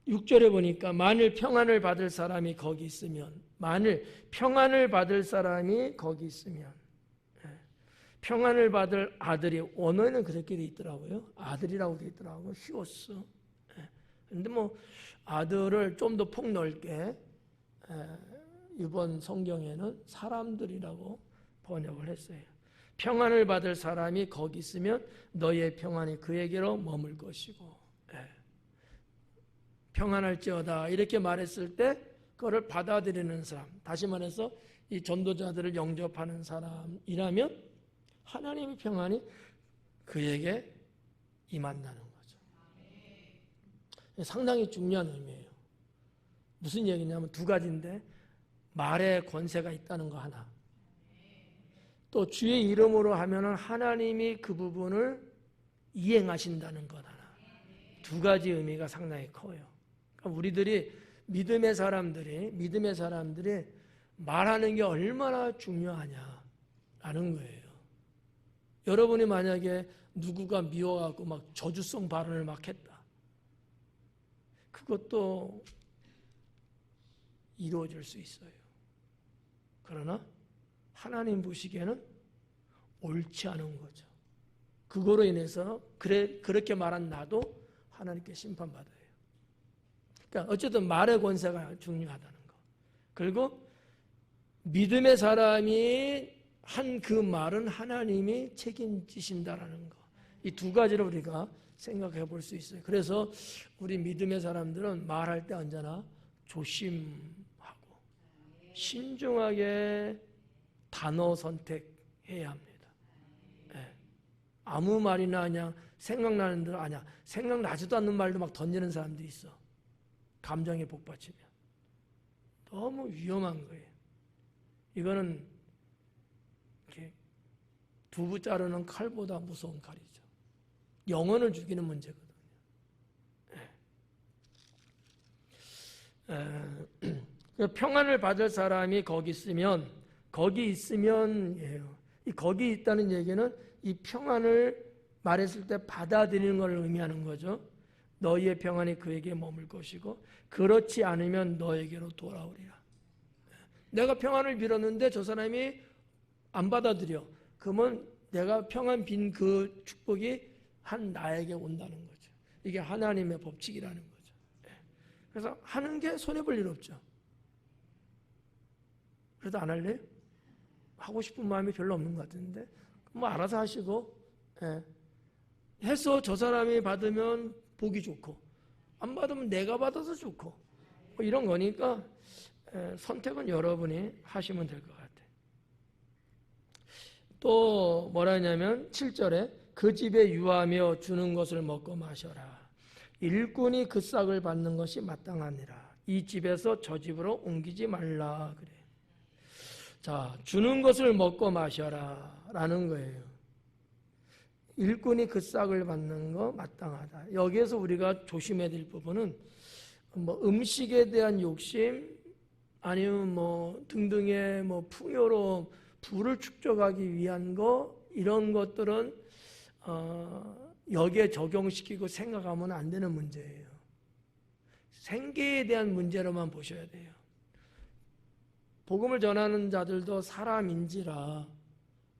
6절에 보니까 만일 평안을 받을 사람이 거기 있으면, 만일 평안을 받을 사람이 거기 있으면, 평안을 받을 아들이, 원어에는 그렇게 돼 있더라고요. 아들이라고 돼 있더라고요. 히오스. 그런데 뭐 아들을 좀 더 폭넓게 이번 성경에는 사람들이라고 번역을 했어요. 평안을 받을 사람이 거기 있으면 너희의 평안이 그에게로 머물 것이고, 평안할지어다 이렇게 말했을 때 그거를 받아들이는 사람, 다시 말해서 이 전도자들을 영접하는 사람이라면 하나님의 평안이 그에게 임한다는 거죠. 상당히 중요한 의미예요. 무슨 얘기냐면 두 가지인데, 말에 권세가 있다는 거 하나, 또 주의 이름으로 하면은 하나님이 그 부분을 이행하신다는 것 하나. 두 가지 의미가 상당히 커요. 그러니까 우리들이 믿음의 사람들이 말하는 게 얼마나 중요하냐라는 거예요. 여러분이 만약에 누구가 미워하고 막 저주성 발언을 막 했다. 그것도 이루어질 수 있어요. 그러나 하나님 보시기에는 옳지 않은 거죠. 그거로 인해서 그렇게 말한 나도 하나님께 심판받아요. 그러니까 어쨌든 말의 권세가 중요하다는 거. 그리고 믿음의 사람이 한 그 말은 하나님이 책임지신다라는 거. 이 두 가지를 우리가 생각해 볼 수 있어요. 그래서 우리 믿음의 사람들은 말할 때 언제나 조심하고 신중하게 단어 선택해야 합니다. 네. 아무 말이나 그냥 생각나는 대로, 아니야, 생각나지도 않는 말도 막 던지는 사람들이 있어. 감정에 복받치면 너무 위험한 거예요. 이거는 이렇게 두부 자르는 칼보다 무서운 칼이죠. 영혼을 죽이는 문제거든요. 평안을 받을 사람이 거기 있으면 이 거기 있다는 얘기는 이 평안을 말했을 때 받아들이는 걸 의미하는 거죠. 너희의 평안이 그에게 머물 것이고 그렇지 않으면 너에게로 돌아오리라. 내가 평안을 빌었는데 저 사람이 안 받아들여. 그러면 내가 평안 빈 그 축복이 한 나에게 온다는 거죠. 이게 하나님의 법칙이라는 거죠. 그래서 하는 게 손해볼 일 없죠. 그래도 안 할래요? 하고 싶은 마음이 별로 없는 것 같은데 뭐 알아서 하시고, 해서 저 사람이 받으면 복이 좋고 안 받으면 내가 받아서 좋고 뭐 이런 거니까 선택은 여러분이 하시면 될 것 같아요. 또 뭐라 하냐면 7절에 그 집에 유하며 주는 것을 먹고 마셔라. 일꾼이 그 싹을 받는 것이 마땅하니라. 이 집에서 저 집으로 옮기지 말라 그래. 자, 주는 것을 먹고 마셔라 라는 거예요. 일꾼이 그 싹을 받는 거 마땅하다. 여기에서 우리가 조심해야 될 부분은 뭐 음식에 대한 욕심 아니면 뭐 등등의 뭐 풍요로 부를 축적하기 위한 거, 이런 것들은 여기에 적용시키고 생각하면 안 되는 문제예요. 생계에 대한 문제로만 보셔야 돼요. 복음을 전하는 자들도 사람인지라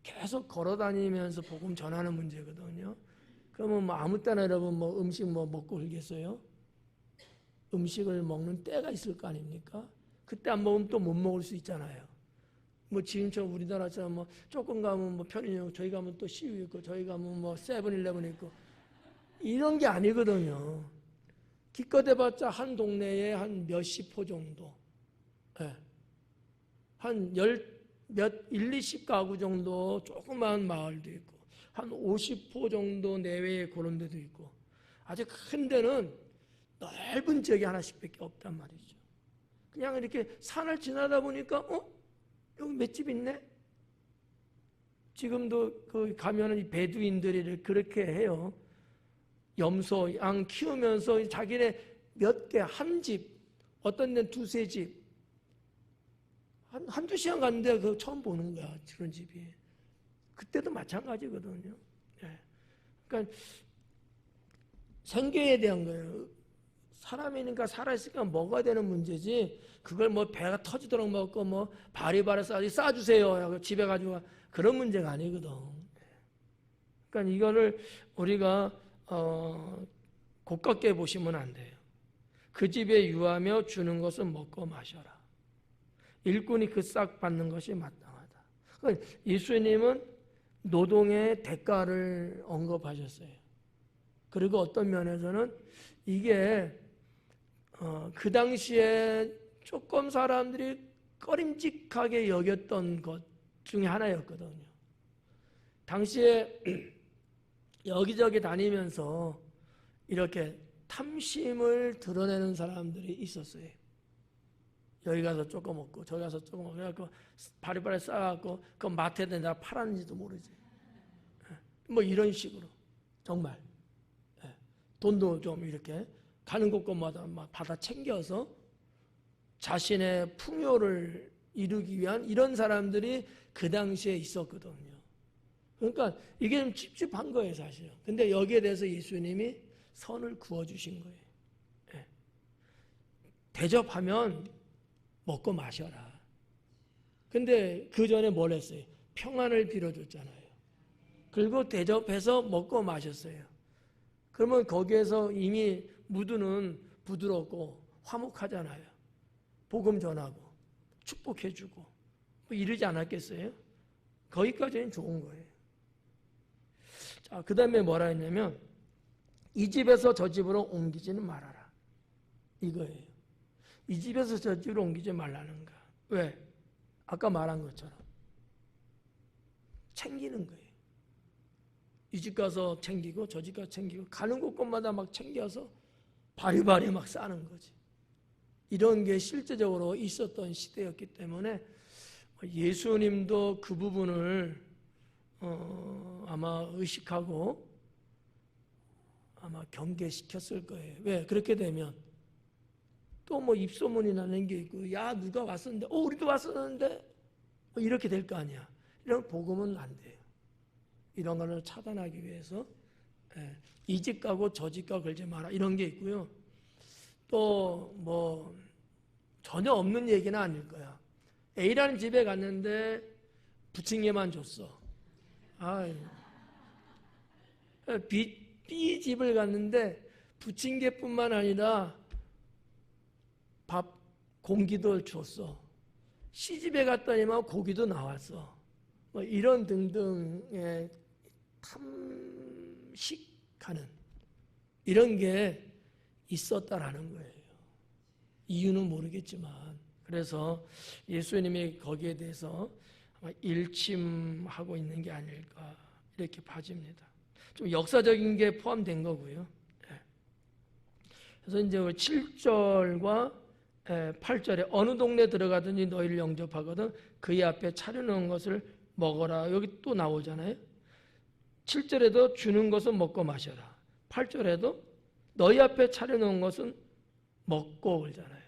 계속 걸어다니면서 복음 전하는 문제거든요. 그러면 뭐 아무 때나 여러분 뭐 음식 뭐 먹고 그러겠어요? 음식을 먹는 때가 있을 거 아닙니까? 그때 안 먹으면 또 못 먹을 수 있잖아요. 뭐 지금처럼 우리나라처럼 뭐 조금 가면 뭐 편의점, 저희 가면 또 CU 있고, 저희 가면 뭐 세븐일레븐 있고, 이런 게 아니거든요. 기껏 해봤자 한 동네에 한 몇십 호 정도, 예. 한 일, 20 가구 정도 조그마한 마을도 있고, 한 50호 정도 내외에 그런 데도 있고, 아주 큰 데는 넓은 지역이 하나씩밖에 없단 말이죠. 그냥 이렇게 산을 지나다 보니까 여기 맷집 있네? 지금도 그 가면은 이 베두인들이 그렇게 해요. 염소, 양 키우면서 자기네 몇 개, 한 집, 어떤 데는 두세 집, 한두 시간 갔는데 그 처음 보는 거야, 그런 집이. 그때도 마찬가지거든요. 예. 그러니까 생계에 대한 거예요. 사람이니까 살아있으니까 먹어야 되는 문제지, 그걸 뭐 배가 터지도록 먹고 뭐 바리바리 싸주세요 집에 가지고 그런 문제가 아니거든. 그러니까 이거를 우리가 고깝게 보시면 안 돼요. 그 집에 유하며 주는 것은 먹고 마셔라. 일꾼이 그 싹 받는 것이 마땅하다. 그러니까 예수님은 노동의 대가를 언급하셨어요. 그리고 어떤 면에서는 이게 그 당시에 조금 사람들이 꺼림직하게 여겼던 것 중에 하나였거든요. 당시에 여기저기 다니면서 이렇게 탐심을 드러내는 사람들이 있었어요. 여기 가서 조금 먹고 저기 가서 조금 먹고 그래갖고 바리바리 싸갖고 그 마트에다 내가 팔았는지도 모르지. 뭐 이런 식으로 정말 돈도 좀 이렇게 가는 곳곳마다 막 받아 챙겨서 자신의 풍요를 이루기 위한 이런 사람들이 그 당시에 있었거든요. 그러니까 이게 좀 찝찝한 거예요, 사실은. 근데 여기에 대해서 예수님이 선을 그어주신 거예요. 대접하면 먹고 마셔라. 근데 그 전에 뭘 했어요? 평안을 빌어줬잖아요. 그리고 대접해서 먹고 마셨어요. 그러면 거기에서 이미 무드는 부드럽고 화목하잖아요. 복음 전하고 축복해주고 뭐 이러지 않았겠어요? 거기까지는 좋은 거예요. 자, 그 다음에 뭐라 했냐면 이 집에서 저 집으로 옮기지는 말아라. 이거예요. 이 집에서 저 집으로 옮기지 말라는 거야. 왜? 아까 말한 것처럼 챙기는 거예요. 이 집 가서 챙기고 저 집 가서 챙기고 가는 곳곳마다 막 챙겨서 바리바리 막 싸는 거지. 이런 게 실제적으로 있었던 시대였기 때문에 예수님도 그 부분을 아마 의식하고 아마 경계시켰을 거예요. 왜? 그렇게 되면 또 뭐 입소문이 나는 게 있고, 야 누가 왔었는데, 우리도 왔었는데, 뭐 이렇게 될 거 아니야. 이런 복음은 안 돼요. 이런 거를 차단하기 위해서 이 집 가고 저 집 가 걸지 마라 이런 게 있고요. 또 뭐 전혀 없는 얘기는 아닐 거야. A라는 집에 갔는데 부침개만 줬어. B 집을 갔는데 부침개뿐만 아니라 밥 공기도 줬어. C 집에 갔더니만 고기도 나왔어. 뭐 이런 등등의 탐식하는 이런 게 있었다라는 거예요. 이유는 모르겠지만, 그래서 예수님이 거기에 대해서 아마 일침하고 있는 게 아닐까 이렇게 봐집니다. 좀 역사적인 게 포함된 거고요. 그래서 이제 7절과 8절에 어느 동네 들어가든지 너희를 영접하거든 그의 앞에 차려놓은 것을 먹어라. 여기 또 나오잖아요. 7절에도 주는 것은 먹고 마셔라. 8절에도 너희 앞에 차려놓은 것은 먹고 그러잖아요.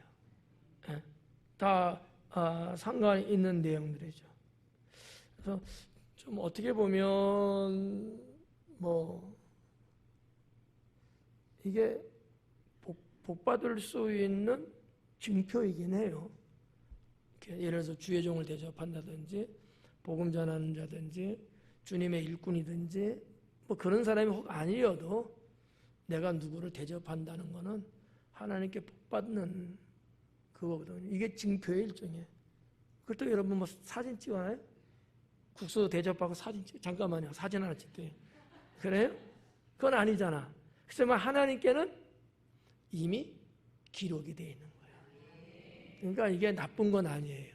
다 상관이 있는 내용들이죠. 그래서 좀 어떻게 보면 뭐 이게 복받을 수 있는 징표이긴 해요. 예를 들어서 주의 종을 대접한다든지 복음 전하는 자든지 주님의 일꾼이든지 뭐 그런 사람이 혹 아니어도 내가 누구를 대접한다는 것은 하나님께 복받는 그거거든요. 이게 징표의 일종이에요. 그렇다고 여러분 뭐 사진 찍어놔요? 국수 대접하고 사진 찍, 잠깐만요. 사진 하나 찍대요. 그래요? 그건 아니잖아. 그렇지만 하나님께는 이미 기록이 되어 있는 거예요. 그러니까 이게 나쁜 건 아니에요.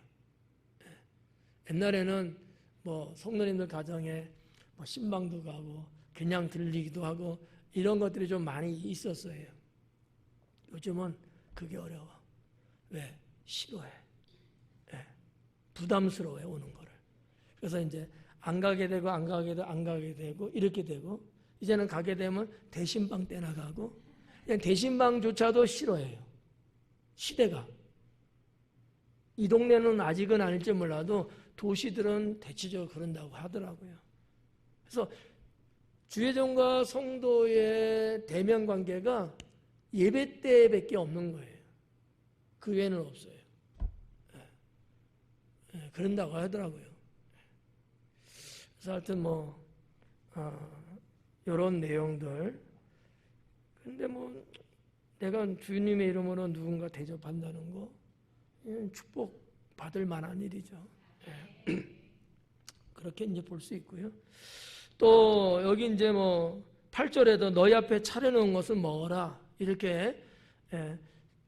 옛날에는 뭐 성도님들 가정에 뭐 신방도 가고 그냥 들리기도 하고 이런 것들이 좀 많이 있었어요. 요즘은 그게 어려워. 왜? 싫어해. 부담스러워해, 오는 거를. 그래서 이제 안 가게 되고 안 가게 되고 이렇게 되고 이제는 가게 되면 대신방 때나 가고 그냥 대신방조차도 싫어해요. 시대가. 이 동네는 아직은 아닐지 몰라도 도시들은 대체적으로 그런다고 하더라고요. 그래서 주회종과 성도의 대면 관계가 예배 때밖에 없는 거예요. 그 외에는 없어요. 그런다고 하더라고요. 그래서 하여튼 뭐 이런 내용들. 근데 뭐 내가 주님의 이름으로 누군가 대접한다는 거 축복 받을 만한 일이죠. 그렇게 이제 볼 수 있고요. 또 여기 이제 뭐 8절에도 너희 앞에 차려놓은 것은 먹어라 이렇게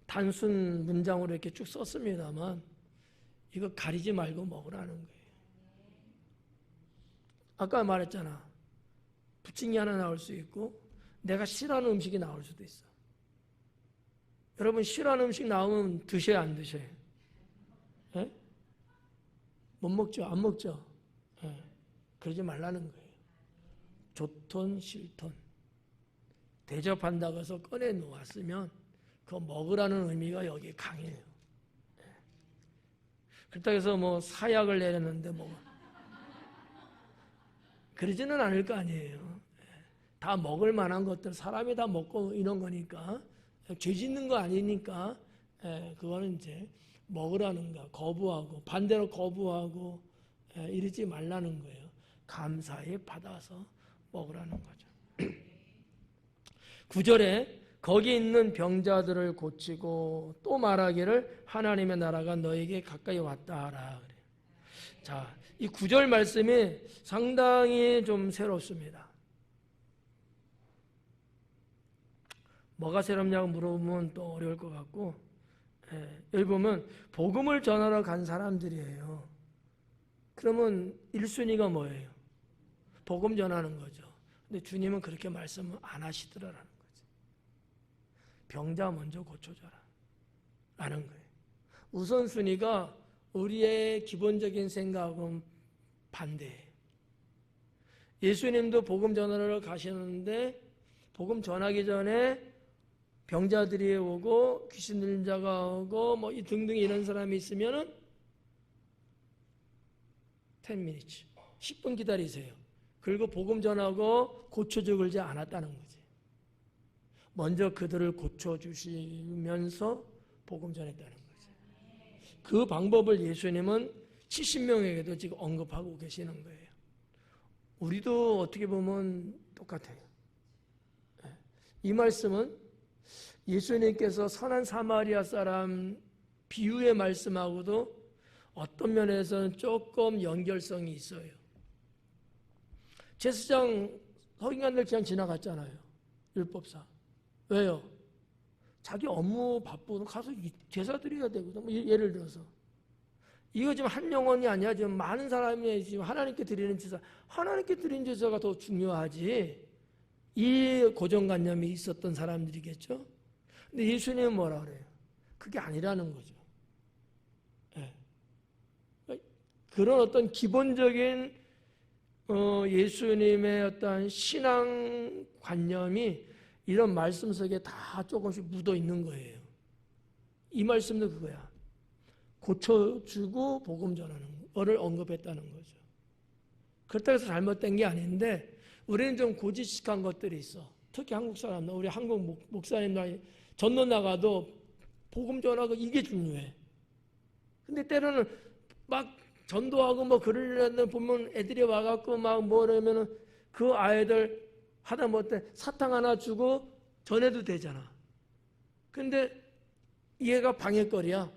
단순 문장으로 이렇게 쭉 썼습니다만 이거 가리지 말고 먹으라는 거예요. 아까 말했잖아. 부침개 하나 나올 수 있고 내가 싫어하는 음식이 나올 수도 있어. 여러분 싫어하는 음식 나오면 드셔야 안 드셔요? 예? 못 먹죠? 안 먹죠? 예. 그러지 말라는 거예요. 좋던 싫던 대접한다고 해서 꺼내 놓았으면 그거 먹으라는 의미가 여기에 강해요. 그렇다고 해서 뭐 사약을 내렸는데 뭐 그러지는 않을 거 아니에요. 다 먹을 만한 것들 사람이 다 먹고 이런 거니까 죄 짓는 거 아니니까 그거는 이제 먹으라는 거 거부하고 반대로 거부하고 이러지 말라는 거예요. 감사히 받아서 먹으라는 거죠. 9절에 거기 있는 병자들을 고치고 또 말하기를 하나님의 나라가 너에게 가까이 왔다 하라. 자, 이 9절 말씀이 상당히 좀 새롭습니다. 뭐가 새롭냐고 물어보면 또 어려울 것 같고 여기 보면 복음을 전하러 간 사람들이에요. 그러면 1순위가 뭐예요? 복음 전하는 거죠. 근데 주님은 그렇게 말씀을 안 하시더라라는 거죠. 병자 먼저 고쳐줘라 라는 거예요. 우선순위가 우리의 기본적인 생각은 반대예요. 예수님도 복음 전하러 가시는데 복음 전하기 전에 병자들이 오고 귀신 들린 자가 오고 뭐 등등 이런 사람이 있으면은 10 minutes 10분 기다리세요. 그리고 복음 전하고 고쳐줘 그러지 않았다는 거지. 먼저 그들을 고쳐주시면서 복음 전했다는 거지. 그 방법을 예수님은 70명에게도 지금 언급하고 계시는 거예요. 우리도 어떻게 보면 똑같아요. 이 말씀은 예수님께서 선한 사마리아 사람 비유의 말씀하고도 어떤 면에서는 조금 연결성이 있어요. 제사장 서기관들 그냥 지나갔잖아요. 율법사. 왜요? 자기 업무 바쁘고 가서 제사 드려야 되거든. 뭐 예를 들어서. 이거 지금 한 영혼이 아니야. 지금 많은 사람이 지금 하나님께 드리는 제사. 하나님께 드리는 제사가 더 중요하지. 이 고정관념이 있었던 사람들이겠죠. 근데 예수님은 뭐라 그래요? 그게 아니라는 거죠. 그런 어떤 기본적인 예수님의 어떤 신앙관념이 이런 말씀 속에 다 조금씩 묻어 있는 거예요. 이 말씀도 그거야. 고쳐주고 복음 전하는 거를 언급했다는 거죠. 그렇다고 해서 잘못된 게 아닌데 우리는 좀 고지식한 것들이 있어. 특히 한국 사람들, 우리 한국 목사님들 전도 나가도 복음 전하고 이게 중요해. 근데 때로는 막 전도하고 뭐 그러려는 보면 애들이 와갖고 막 뭐라면은 그 아이들 하다 못해 사탕 하나 주고 전해도 되잖아. 근데 얘가 방해거리야.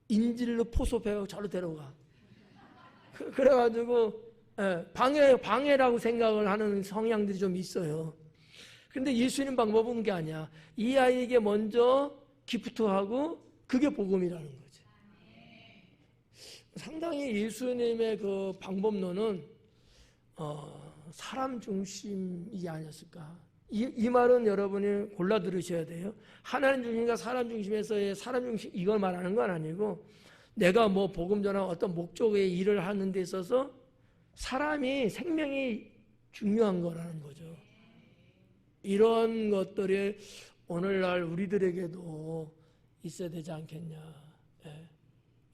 인질로 포섭해서 저로 데려가. 그래가지고 방해라고 생각을 하는 성향들이 좀 있어요. 근데 예수님 방법은 그게 아니야. 이 아이에게 먼저 기프트하고 그게 복음이라는 거지. 상당히 예수님의 그 방법론은 사람 중심이 아니었을까. 이 말은 여러분이 골라 들으셔야 돼요. 하나님 중심과 사람 중심에서의 사람 중심 이걸 말하는 건 아니고 내가 뭐 복음 전하는 어떤 목적의 일을 하는 데 있어서 사람이 생명이 중요한 거라는 거죠. 이런 것들이 오늘날 우리들에게도 있어야 되지 않겠냐.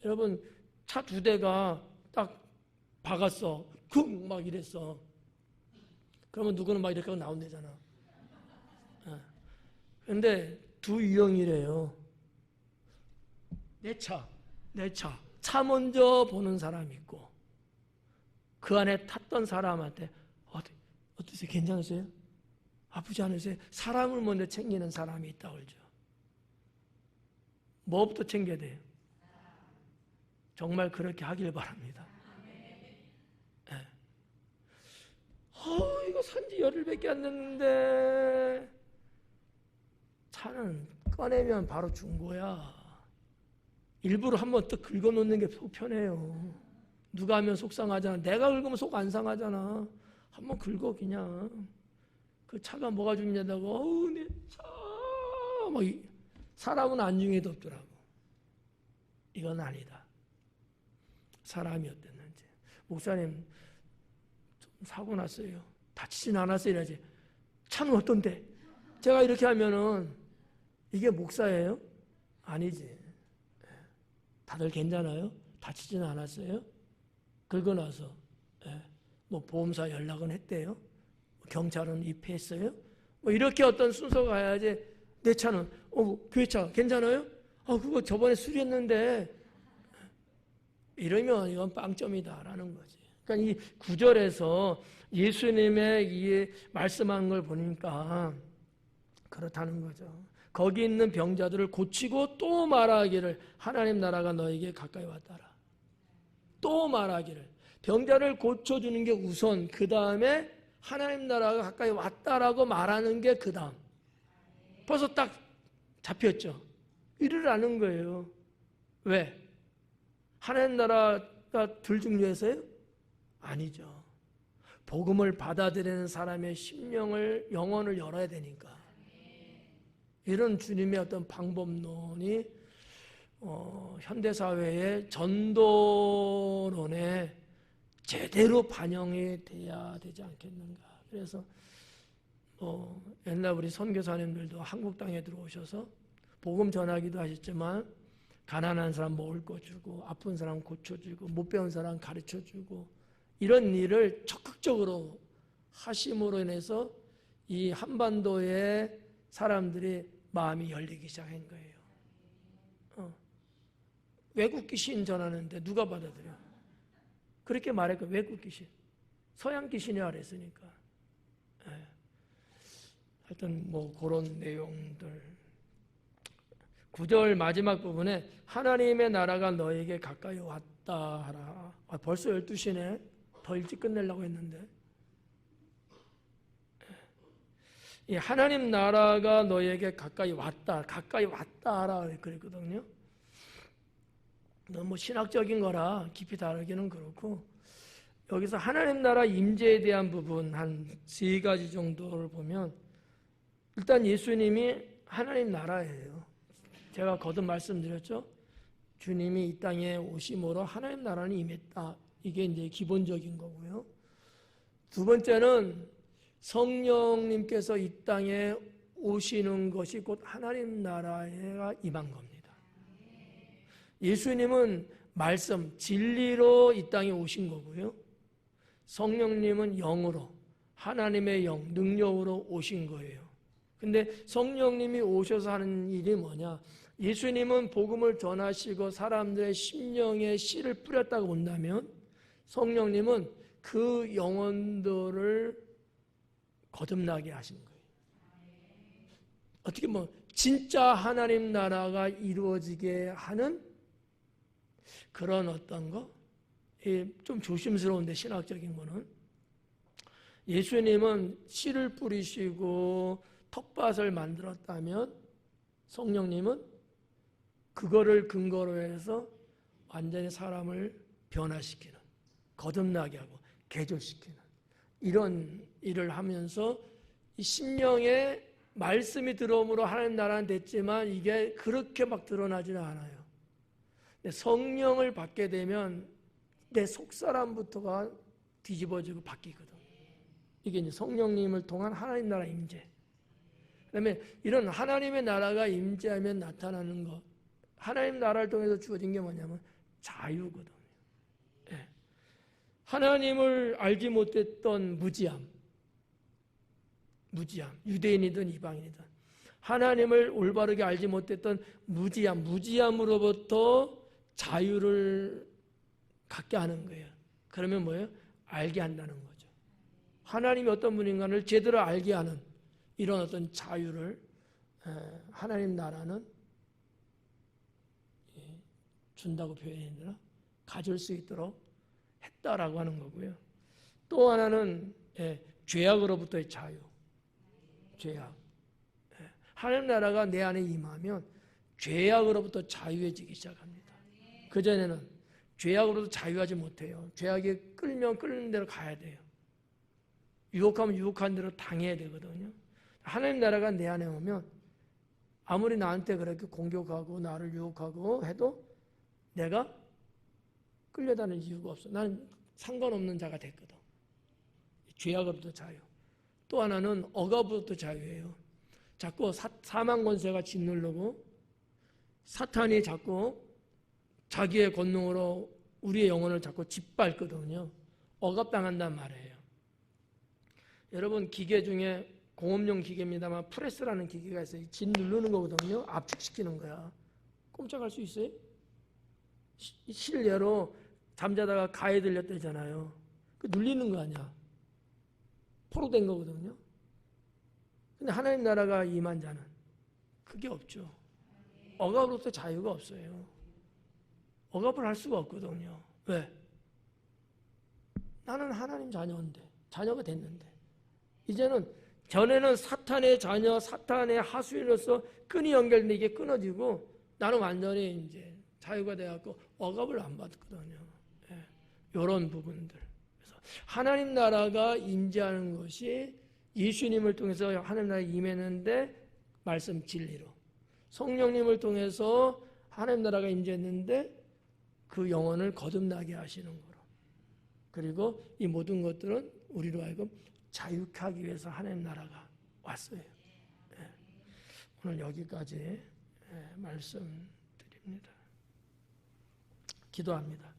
여러분 차 2대가 딱 박았어. 쿵 막 이랬어. 그러면 누구는 막 이렇게 하고 나온대잖아. 근데 두 유형이래요. 내 차. 차 먼저 보는 사람이 있고 그 안에 탔던 사람한테 어떠세요? 괜찮으세요? 아프지 않으세요? 사람을 먼저 챙기는 사람이 있다고 그러죠. 뭐부터 챙겨야 돼요? 정말 그렇게 하길 바랍니다. 이거 산지 열흘밖에 안 됐는데 차는 꺼내면 바로 중고야. 일부러 한번 또 긁어놓는 게 속 편해요. 누가 하면 속상하잖아. 내가 긁으면 속 안 상하잖아. 한번 긁어 그냥. 그 차가 뭐가 중요하다고 내 차 막 사람은 안중에도 없더라고. 이건 아니다. 사람이 어땠는지. 목사님 좀 사고 났어요. 다치진 않았어요. 이러지. 차는 어떤데? 제가 이렇게 하면은 이게 목사예요? 아니지. 다들 괜찮아요? 다치진 않았어요? 긁어놔서 뭐 보험사 연락은 했대요? 경찰은 입회했어요? 뭐 이렇게 어떤 순서가 가야지. 내 차는 교회 차 괜찮아요? 그거 저번에 수리했는데 이러면 이건 빵점이다라는 거지. 그러니까 이 구절에서 예수님의 이 말씀하는 걸 보니까 그렇다는 거죠. 거기 있는 병자들을 고치고 또 말하기를 하나님 나라가 너에게 가까이 왔다라. 또 말하기를 병자를 고쳐주는 게 우선, 그 다음에 하나님 나라가 가까이 왔다라고 말하는 게 그 다음. 벌써 딱 잡혔죠. 이르라는 거예요. 왜? 하나님 나라가 덜 중요해서요? 아니죠. 복음을 받아들이는 사람의 심령을, 영혼을 열어야 되니까. 이런 주님의 어떤 방법론이 현대사회의 전도론에 제대로 반영이 돼야 되지 않겠는가. 그래서 옛날 우리 선교사님들도 한국 땅에 들어오셔서 복음 전하기도 하셨지만 가난한 사람 먹을 거 주고 아픈 사람 고쳐주고 못 배운 사람 가르쳐주고 이런 일을 적극적으로 하심으로 인해서 이 한반도의 사람들이 마음이 열리기 시작한 거예요. 외국 귀신 전하는데 누가 받아들여? 그렇게 말했고 외국 귀신, 서양 귀신이라 그랬으니까. 하여튼 뭐 그런 내용들. 9절 마지막 부분에 하나님의 나라가 너에게 가까이 왔다 하라. 벌써 12시네. 더 일찍 끝내려고 했는데. 이 하나님 나라가 너에게 가까이 왔다 하라 그랬거든요. 너무 신학적인 거라 깊이 다루기는 그렇고 여기서 하나님 나라 임재에 대한 부분 한 3가지 정도를 보면 일단 예수님이 하나님 나라예요. 제가 거듭 말씀드렸죠. 주님이 이 땅에 오심으로 하나님 나라는 임했다. 이게 이제 기본적인 거고요. 두 번째는 성령님께서 이 땅에 오시는 것이 곧 하나님 나라가 임한 겁니다. 예수님은 말씀, 진리로 이 땅에 오신 거고요. 성령님은 영으로, 하나님의 영, 능력으로 오신 거예요. 근데 성령님이 오셔서 하는 일이 뭐냐? 예수님은 복음을 전하시고 사람들의 심령에 씨를 뿌렸다고 본다면 성령님은 그 영혼들을 거듭나게 하신 거예요. 어떻게 진짜 하나님 나라가 이루어지게 하는 그런 어떤 거, 좀 조심스러운데 신학적인 거는 예수님은 씨를 뿌리시고 텃밭을 만들었다면 성령님은 그거를 근거로 해서 완전히 사람을 변화시키는, 거듭나게 하고 개조시키는 이런 일을 하면서 이 심령에 말씀이 들어옴으로 하나님 나라는 됐지만 이게 그렇게 막 드러나지는 않아요. 성령을 받게 되면 내 속사람부터가 뒤집어지고 바뀌거든. 이게 이제 성령님을 통한 하나님 나라 임재. 그다음에 이런 하나님의 나라가 임재하면 나타나는 것. 하나님 나라를 통해서 주어진 게 뭐냐면 자유거든요. 예. 하나님을 알지 못했던 무지함, 유대인이든 이방인이든 하나님을 올바르게 알지 못했던 무지함으로부터 자유를 갖게 하는 거예요. 그러면 뭐예요? 알게 한다는 거죠. 하나님이 어떤 분인가를 제대로 알게 하는 이런 어떤 자유를 하나님 나라는 준다고 표현했나? 가질 수 있도록 했다라고 하는 거고요. 또 하나는 죄악으로부터의 자유. 죄악. 하나님 나라가 내 안에 임하면 죄악으로부터 자유해지기 시작합니다. 그전에는 죄악으로도 자유하지 못해요. 죄악에 끌면 끌는 대로 가야 돼요. 유혹하면 유혹한 대로 당해야 되거든요. 하나님 나라가 내 안에 오면 아무리 나한테 그렇게 공격하고 나를 유혹하고 해도 내가 끌려다니는 이유가 없어. 나는 상관없는 자가 됐거든. 죄악으로부터 자유. 또 하나는 억압으로부터 자유예요. 자꾸 사망 권세가 짓누르고 사탄이 자꾸 자기의 권능으로 우리의 영혼을 자꾸 짓밟거든요. 억압당한단 말이에요. 여러분 기계 중에 공업용 기계입니다만 프레스라는 기계가 있어요. 짓 누르는 거거든요. 압축시키는 거야. 꼼짝할 수 있어요? 실례로 잠자다가 가해 들렸다잖아요. 그 눌리는 거 아니야. 포로된 거거든요. 근데 하나님 나라가 임한 자는 그게 없죠. 억압으로부터 자유가 없어요. 억압을 할 수가 없거든요. 왜? 나는 하나님 자녀가 됐는데 이제는 전에는 사탄의 자녀, 사탄의 하수인으로서 끈이 연결된 이게 끊어지고 나는 완전히 이제 자유가 돼갖고 억압을 안 받거든요. 이런 부분들. 그래서 하나님 나라가 임재하는 것이 예수님을 통해서 하나님 나라에 임했는데 말씀 진리로 성령님을 통해서 하나님 나라가 임재했는데 그 영혼을 거듭나게 하시는 거로. 그리고 이 모든 것들은 우리로 하여금 자유케 하기 위해서 하나님 나라가 왔어요. 오늘 여기까지 말씀드립니다. 기도합니다.